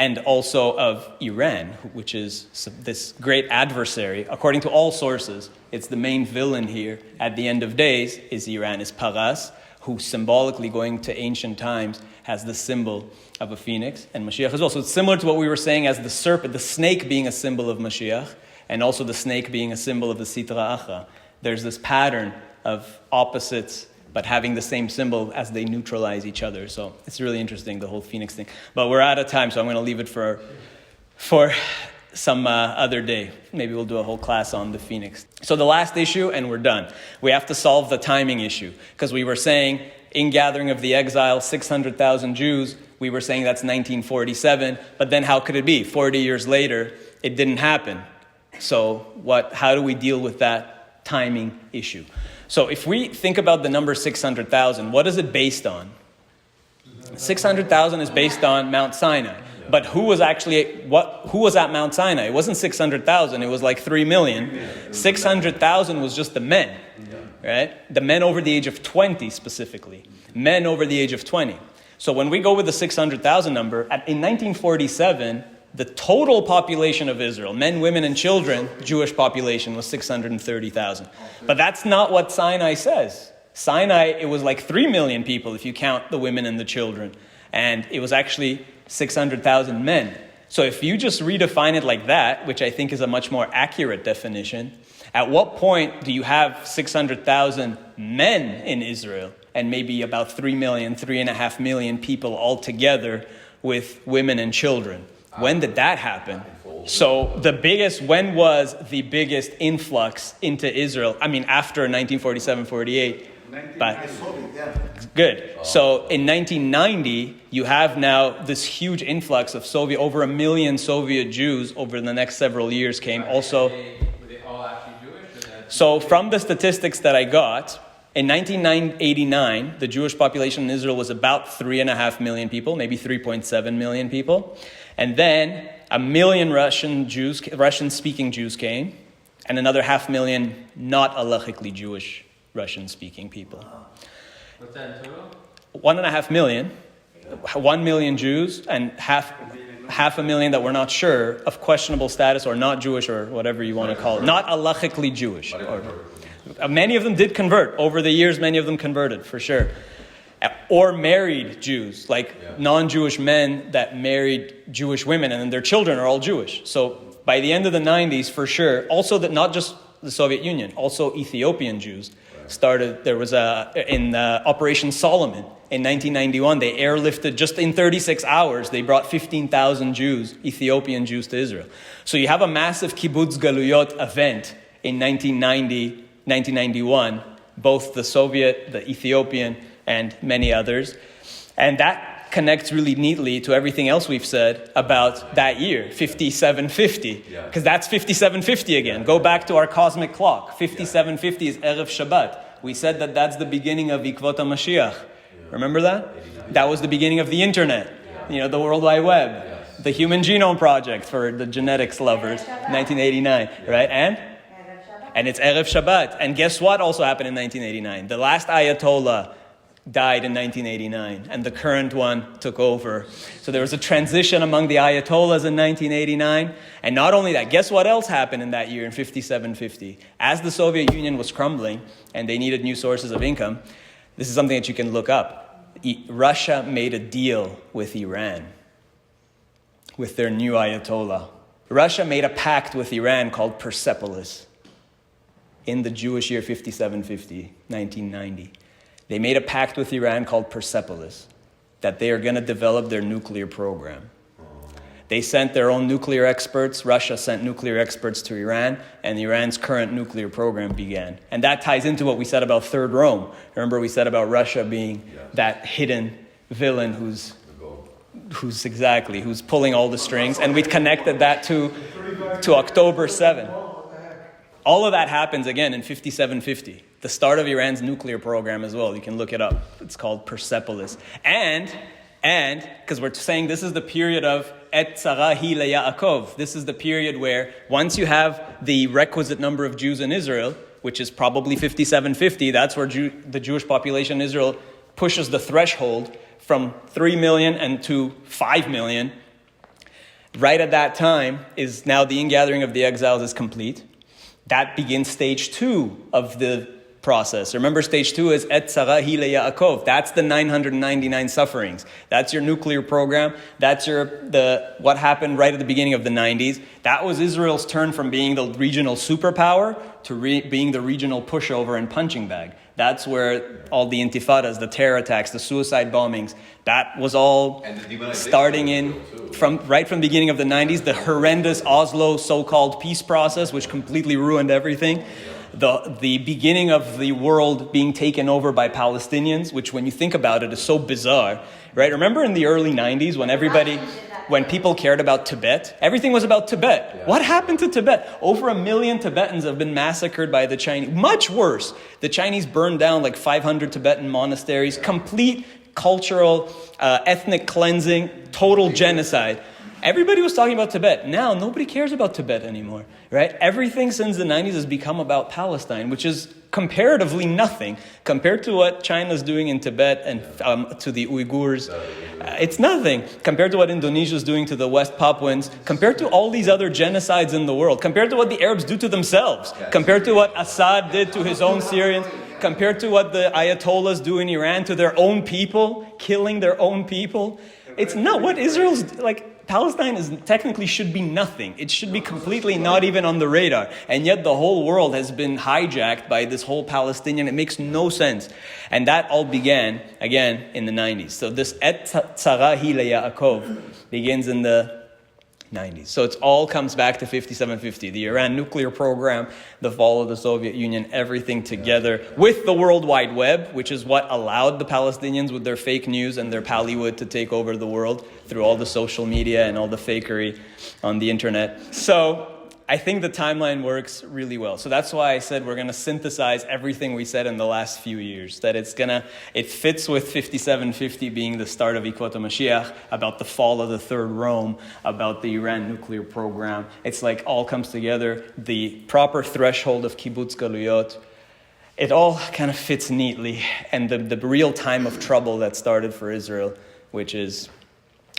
and also of Iran, which is this great adversary. According to all sources, it's the main villain here at the end of days is Iran, is Paras, who symbolically, going to ancient times, has the symbol of a phoenix, and Mashiach as well. So it's similar to what we were saying as the serpent, the snake being a symbol of Mashiach, and also the snake being a symbol of the Sitra Achra. There's this pattern of opposites, but having the same symbol as they neutralize each other. So it's really interesting, the whole phoenix thing. But we're out of time, so I'm going to leave it for some other day. Maybe we'll do a whole class on the phoenix. So the last issue, and we're done. We have to solve the timing issue, because we were saying, ingathering of the exile, 600,000 Jews, we were saying that's 1947, but then how could it be? 40 years later, it didn't happen. So how do we deal with that timing issue. So if we think about the number 600,000, what is it based on? 600,000 is based on Mount Sinai. But who was at Mount Sinai? It wasn't 600,000, it was like 3 million. 600,000 was just the men, right? The men over the age of 20 specifically. Men over the age of 20. So when we go with the 600,000 number, in 1947, the total population of Israel, men, women, and children, Jewish population, was 630,000. But that's not what Sinai says. Sinai, it was like 3 million people if you count the women and the children. And it was actually 600,000 men. So if you just redefine it like that, which I think is a much more accurate definition, at what point do you have 600,000 men in Israel and maybe about 3 million, 3.5 million people altogether with women and children? When did that happen? So when was the biggest influx into Israel? I mean, after 1947-48. But good. So in 1990, you have now this huge influx of over 1 million Soviet Jews over the next several years came. Also, Were they all actually Jewish? so from the statistics that I got, in 1989, the Jewish population in Israel was about 3.5 million people, maybe 3.7 million people. And then 1 million Russian-speaking Jews came, and another 500,000 not halachically Jewish Russian-speaking people. What's that in total? 1.5 million, 1 million Jews, and half a million that we're not sure of questionable status or not Jewish or whatever you want to call it, not halachically Jewish. Many of them did convert over the years. Many of them converted for sure, or married Jews, like non-Jewish men that married Jewish women, and then their children are all Jewish. So by the end of the 90s, for sure. Also, that not just the Soviet Union, also Ethiopian Jews started. There was in Operation Solomon in 1991. They airlifted just in 36 hours. They brought 15,000 Jews, Ethiopian Jews, to Israel. So you have a massive kibbutz galuyot event in 1990, 1991. Both the Soviet, the Ethiopian, and many others, and that connects really neatly to everything else we've said about that year, 5750, because that's 5750 again. Go back to our cosmic clock. 5750 is Erev Shabbat. We said that that's the beginning of Ikvot HaMashiach. Remember that? That was the beginning of the internet, the World Wide Web, the Human Genome Project for the genetics lovers, 1989, right? And it's Erev Shabbat. And guess what also happened in 1989? The last Ayatollah died in 1989, and the current one took over. So there was a transition among the Ayatollahs in 1989. And not only that, guess what else happened in that year in 5750? As the Soviet Union was crumbling and they needed new sources of income, this is something that you can look up. Russia made a deal with Iran, with their new Ayatollah. Russia made a pact with Iran called Persepolis in the Jewish year 5750, 1990. They made a pact with Iran called Persepolis that they are going to develop their nuclear program. They sent their own nuclear experts. Russia sent nuclear experts to Iran, and Iran's current nuclear program began. And that ties into what we said about Third Rome. Remember we said about Russia being that hidden villain who's pulling all the strings, and we connected that to October 7. All of that happens again in 5750. The start of Iran's nuclear program as well. You can look it up. It's called Persepolis. And because we're saying this is the period of Et Tzarahi LeYaakov. This is the period where once you have the requisite number of Jews in Israel, which is probably 5750, that's where the Jewish population in Israel pushes the threshold from 3 million and to 5 million. Right at that time is now the ingathering of the exiles is complete. That begins stage 2 of the process. Remember, stage 2 is Et Tzarahi LeYaakov. That's the 999 sufferings. That's your nuclear program. That's what happened right at the beginning of the 90s. That was Israel's turn from being the regional superpower to being the regional pushover and punching bag. That's where all the intifadas, the terror attacks, the suicide bombings, that was all starting from the beginning of the 90s, the horrendous Oslo so-called peace process, which completely ruined everything. The beginning of the world being taken over by Palestinians, which when you think about it is so bizarre, right? Remember in the early 90s when everybody... Russians did that when people cared about Tibet, everything was about Tibet. Yeah. What happened to Tibet? Over 1 million Tibetans have been massacred by the Chinese. Much worse. The Chinese burned down like 500 Tibetan monasteries, complete cultural, ethnic cleansing, total genocide. Everybody was talking about Tibet. Now, nobody cares about Tibet anymore, right? Everything since the 90s has become about Palestine, which is comparatively nothing compared to what China's doing in Tibet and to the Uyghurs. It's nothing compared to what Indonesia's doing to the West Papuans, compared to all these other genocides in the world, compared to what the Arabs do to themselves, compared to what Assad did to his own Syrians, compared to what the Ayatollahs do in Iran to their own people, killing their own people. It's not what Israel's like. Palestine technically should be nothing. It should be completely not even on the radar. And yet the whole world has been hijacked by this whole Palestinian. It makes no sense. And that all began, again, in the 90s. So this Et Tzara Hi LeYaakov begins in the 90s. So it all comes back to 5750. The Iran nuclear program, the fall of the Soviet Union, everything together with the World Wide Web, which is what allowed the Palestinians with their fake news and their Pallywood to take over the world through all the social media and all the fakery on the internet. So I think the timeline works really well. So that's why I said we're going to synthesize everything we said in the last few years. That it fits with 5750 being the start of Ikot Mashiach, about the fall of the Third Rome, about the Iran nuclear program. It's like all comes together. The proper threshold of Kibbutz Galuyot. It all kind of fits neatly. And the real time of trouble that started for Israel, which is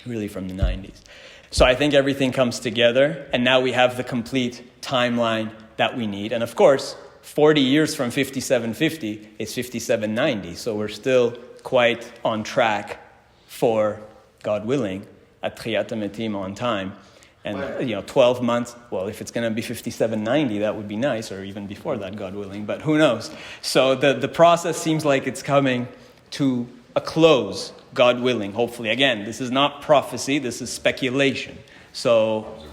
really from the 90s. So I think everything comes together, and now we have the complete timeline that we need. And of course, 40 years from 5750 is 5790, so we're still quite on track for, God willing, at Tchiyat HaMetim on time. And 12 months, well, if it's going to be 5790, that would be nice, or even before that, God willing, but who knows? So the process seems like it's coming to a close, God willing, hopefully. Again, this is not prophecy, this is speculation. So,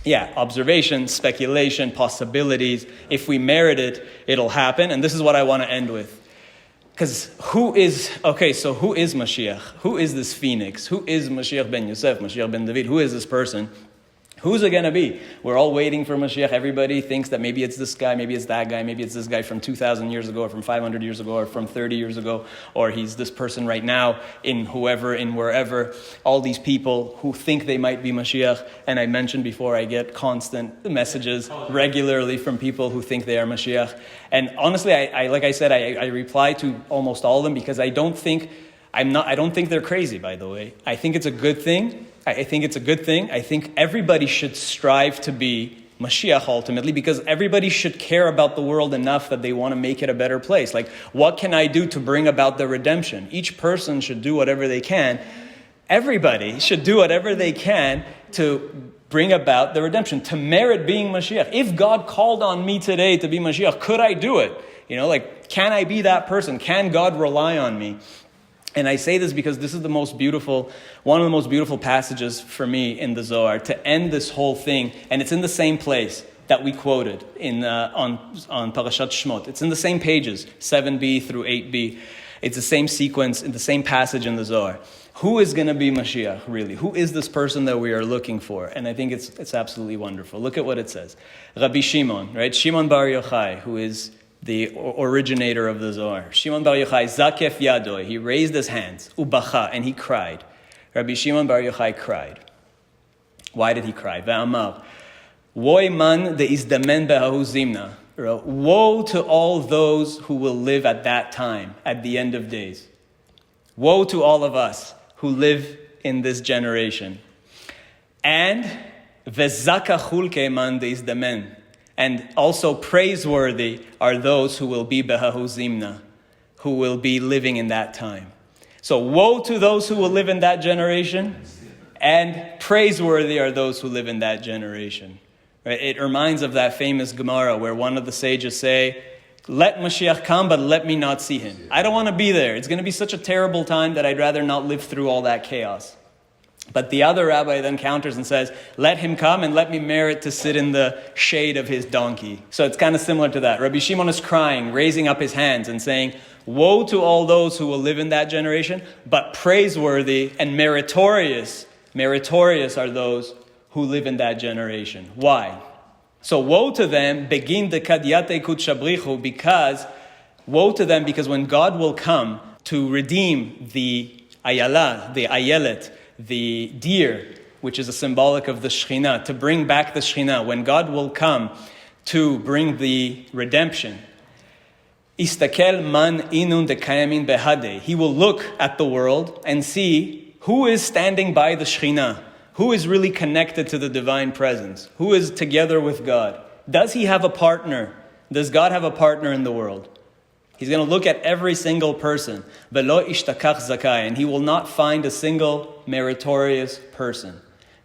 observation, speculation, possibilities. If we merit it, it'll happen. And this is what I want to end with. Because who is Mashiach? Who is this phoenix? Who is Mashiach ben Yosef, Mashiach ben David? Who is this person? Who's it going to be? We're all waiting for Mashiach. Everybody thinks that maybe it's this guy, maybe it's that guy, maybe it's this guy from 2,000 years ago, or from 500 years ago, or from 30 years ago, or he's this person right now in whoever, in wherever. All these people who think they might be Mashiach. And I mentioned before, I get constant messages regularly from people who think they are Mashiach. And honestly, I reply to almost all of them because I don't think they're crazy, by the way. I think it's a good thing. I think everybody should strive to be Mashiach ultimately, because everybody should care about the world enough that they want to make it a better place. Like, what can I do to bring about the redemption? Each person should do whatever they can. Everybody should do whatever they can to bring about the redemption, to merit being Mashiach. If God called on me today to be Mashiach, could I do it? Can I be that person? Can God rely on me? And I say this because this is one of the most beautiful passages for me in the Zohar to end this whole thing. And it's in the same place that we quoted on Parashat Shmot. It's in the same pages, 7b through 8b. It's the same sequence in the same passage in the Zohar. Who is going to be Mashiach, really? Who is this person that we are looking for? And I think it's absolutely wonderful. Look at what it says. Rabbi Shimon, right? Shimon Bar Yochai, who is the originator of the Zohar. Shimon Bar Yochai, Zakef Yadoi, he raised his hands, Ubacha, and he cried. Rabbi Shimon Bar Yochai cried. Why did he cry? Ve'amar, Woy man de izdamen be'ahu zimna. Woe to all those who will live at that time, at the end of days. Woe to all of us who live in this generation. And ve'zakachul ke'man de izdamen. And also praiseworthy are those who will be behahu zimna, who will be living in that time. So woe to those who will live in that generation, and praiseworthy are those who live in that generation. Right? It reminds of that famous Gemara where one of the sages say, let Mashiach come, but let me not see him. I don't want to be there. It's going to be such a terrible time that I'd rather not live through all that chaos. But the other rabbi then counters and says, let him come and let me merit to sit in the shade of his donkey. So it's kind of similar to that. Rabbi Shimon is crying, raising up his hands and saying, woe to all those who will live in that generation, but praiseworthy and meritorious Meritorious are those who live in that generation. Why? So woe to them, begin the kadyate kut shabrichu, because woe to them, because when God will come to redeem the ayala, the ayelet, the deer, which is a symbolic of the Shekhinah, to bring back the Shekhinah, when God will come to bring the redemption, istakel man inun dekayamin behade, he will look at the world and see who is standing by the Shekhinah, who is really connected to the divine presence, who is together with God. Does he have a partner? Does God have a partner in the world? He's going to look at every single person, velo ishtakach zakai, and he will not find a single meritorious person.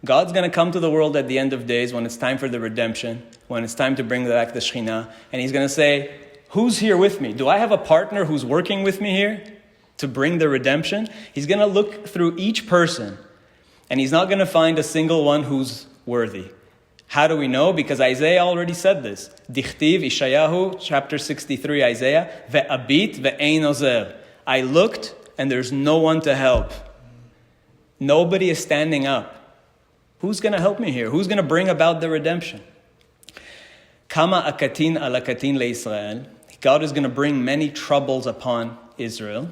God's going to come to the world at the end of days when it's time for the redemption, when it's time to bring back the Shekhinah, and he's going to say, who's here with me? Do I have a partner who's working with me here to bring the redemption? He's going to look through each person, and he's not going to find a single one who's worthy. How do we know? Because Isaiah already said this. Dichtiv, Ishayahu, chapter 63, Isaiah, ve'abit ve'ein ozer. I looked, and there's no one to help. Nobody is standing up. Who's going to help me here? Who's going to bring about the redemption? Kama akatin alakatin leIsrael. God is going to bring many troubles upon Israel.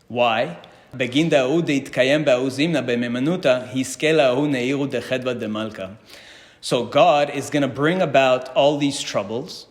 Why? Begin da'u deitkayem ba'u zimna be'memanuta hiskela hu neiru dechedva demalka. So God is going to bring about all these troubles.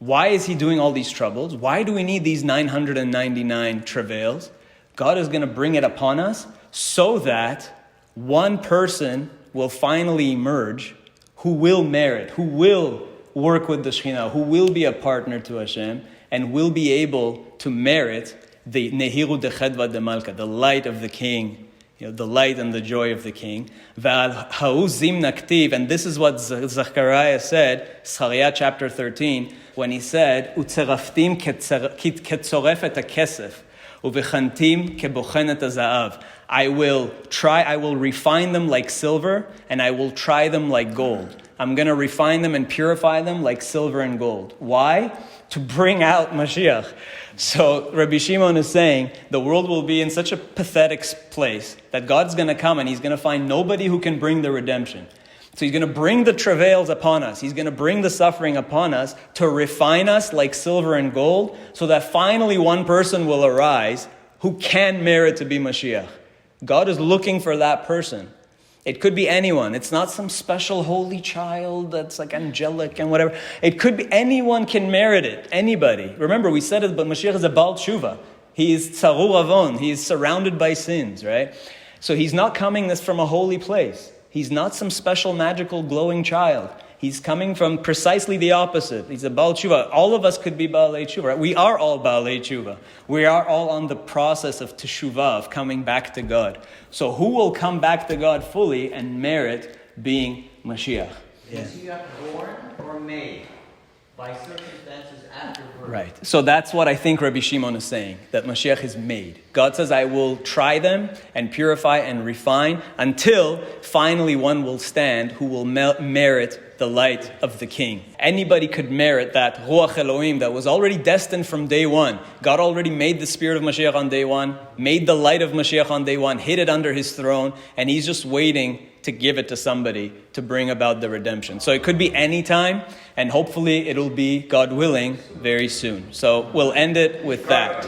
Why is he doing all these troubles? Why do we need these 999 travails? God is going to bring it upon us so that one person will finally emerge who will merit, who will work with the Shekhinah, who will be a partner to Hashem, and will be able to merit the Nehiru Dechedva de Malka, the light of the king, the light and the joy of the king. And this is what Zechariah said, Zechariah chapter 13, when he said, Utzeraftim ketzorefet hakesef, uvechantim kebochenet hazaav. I will refine them like silver, and I will try them like gold. I'm going to refine them and purify them like silver and gold. Why? To bring out Mashiach. So Rabbi Shimon is saying the world will be in such a pathetic place that God's going to come and he's going to find nobody who can bring the redemption. So he's going to bring the travails upon us. He's going to bring the suffering upon us to refine us like silver and gold so that finally one person will arise who can merit to be Mashiach. God is looking for that person. It could be anyone. It's not some special holy child that's like angelic and whatever. It could be anyone can merit it. Anybody. Remember, we said it, but Mashiach is a Baal Tshuva. He is Tzarur Avon. He is surrounded by sins, right? So he's not coming this from a holy place. He's not some special magical glowing child. He's coming from precisely the opposite. He's a Baal Tshuva. All of us could be Baalei Tshuva. Right? We are all Baalei Tshuva. We are all on the process of Teshuvah, of coming back to God. So who will come back to God fully and merit being Mashiach? Yeah. Mashiach born or made by circumstances after birth? Right. So that's what I think Rabbi Shimon is saying, that Mashiach is made. God says, I will try them and purify and refine until finally one will stand who will merit the light of the king. Anybody could merit that Ruach Elohim that was already destined from day one. God already made the spirit of Mashiach on day one, made the light of Mashiach on day one, hid it under his throne, and he's just waiting to give it to somebody to bring about the redemption. So it could be any time, and hopefully it'll be, God willing, very soon. So we'll end it with that.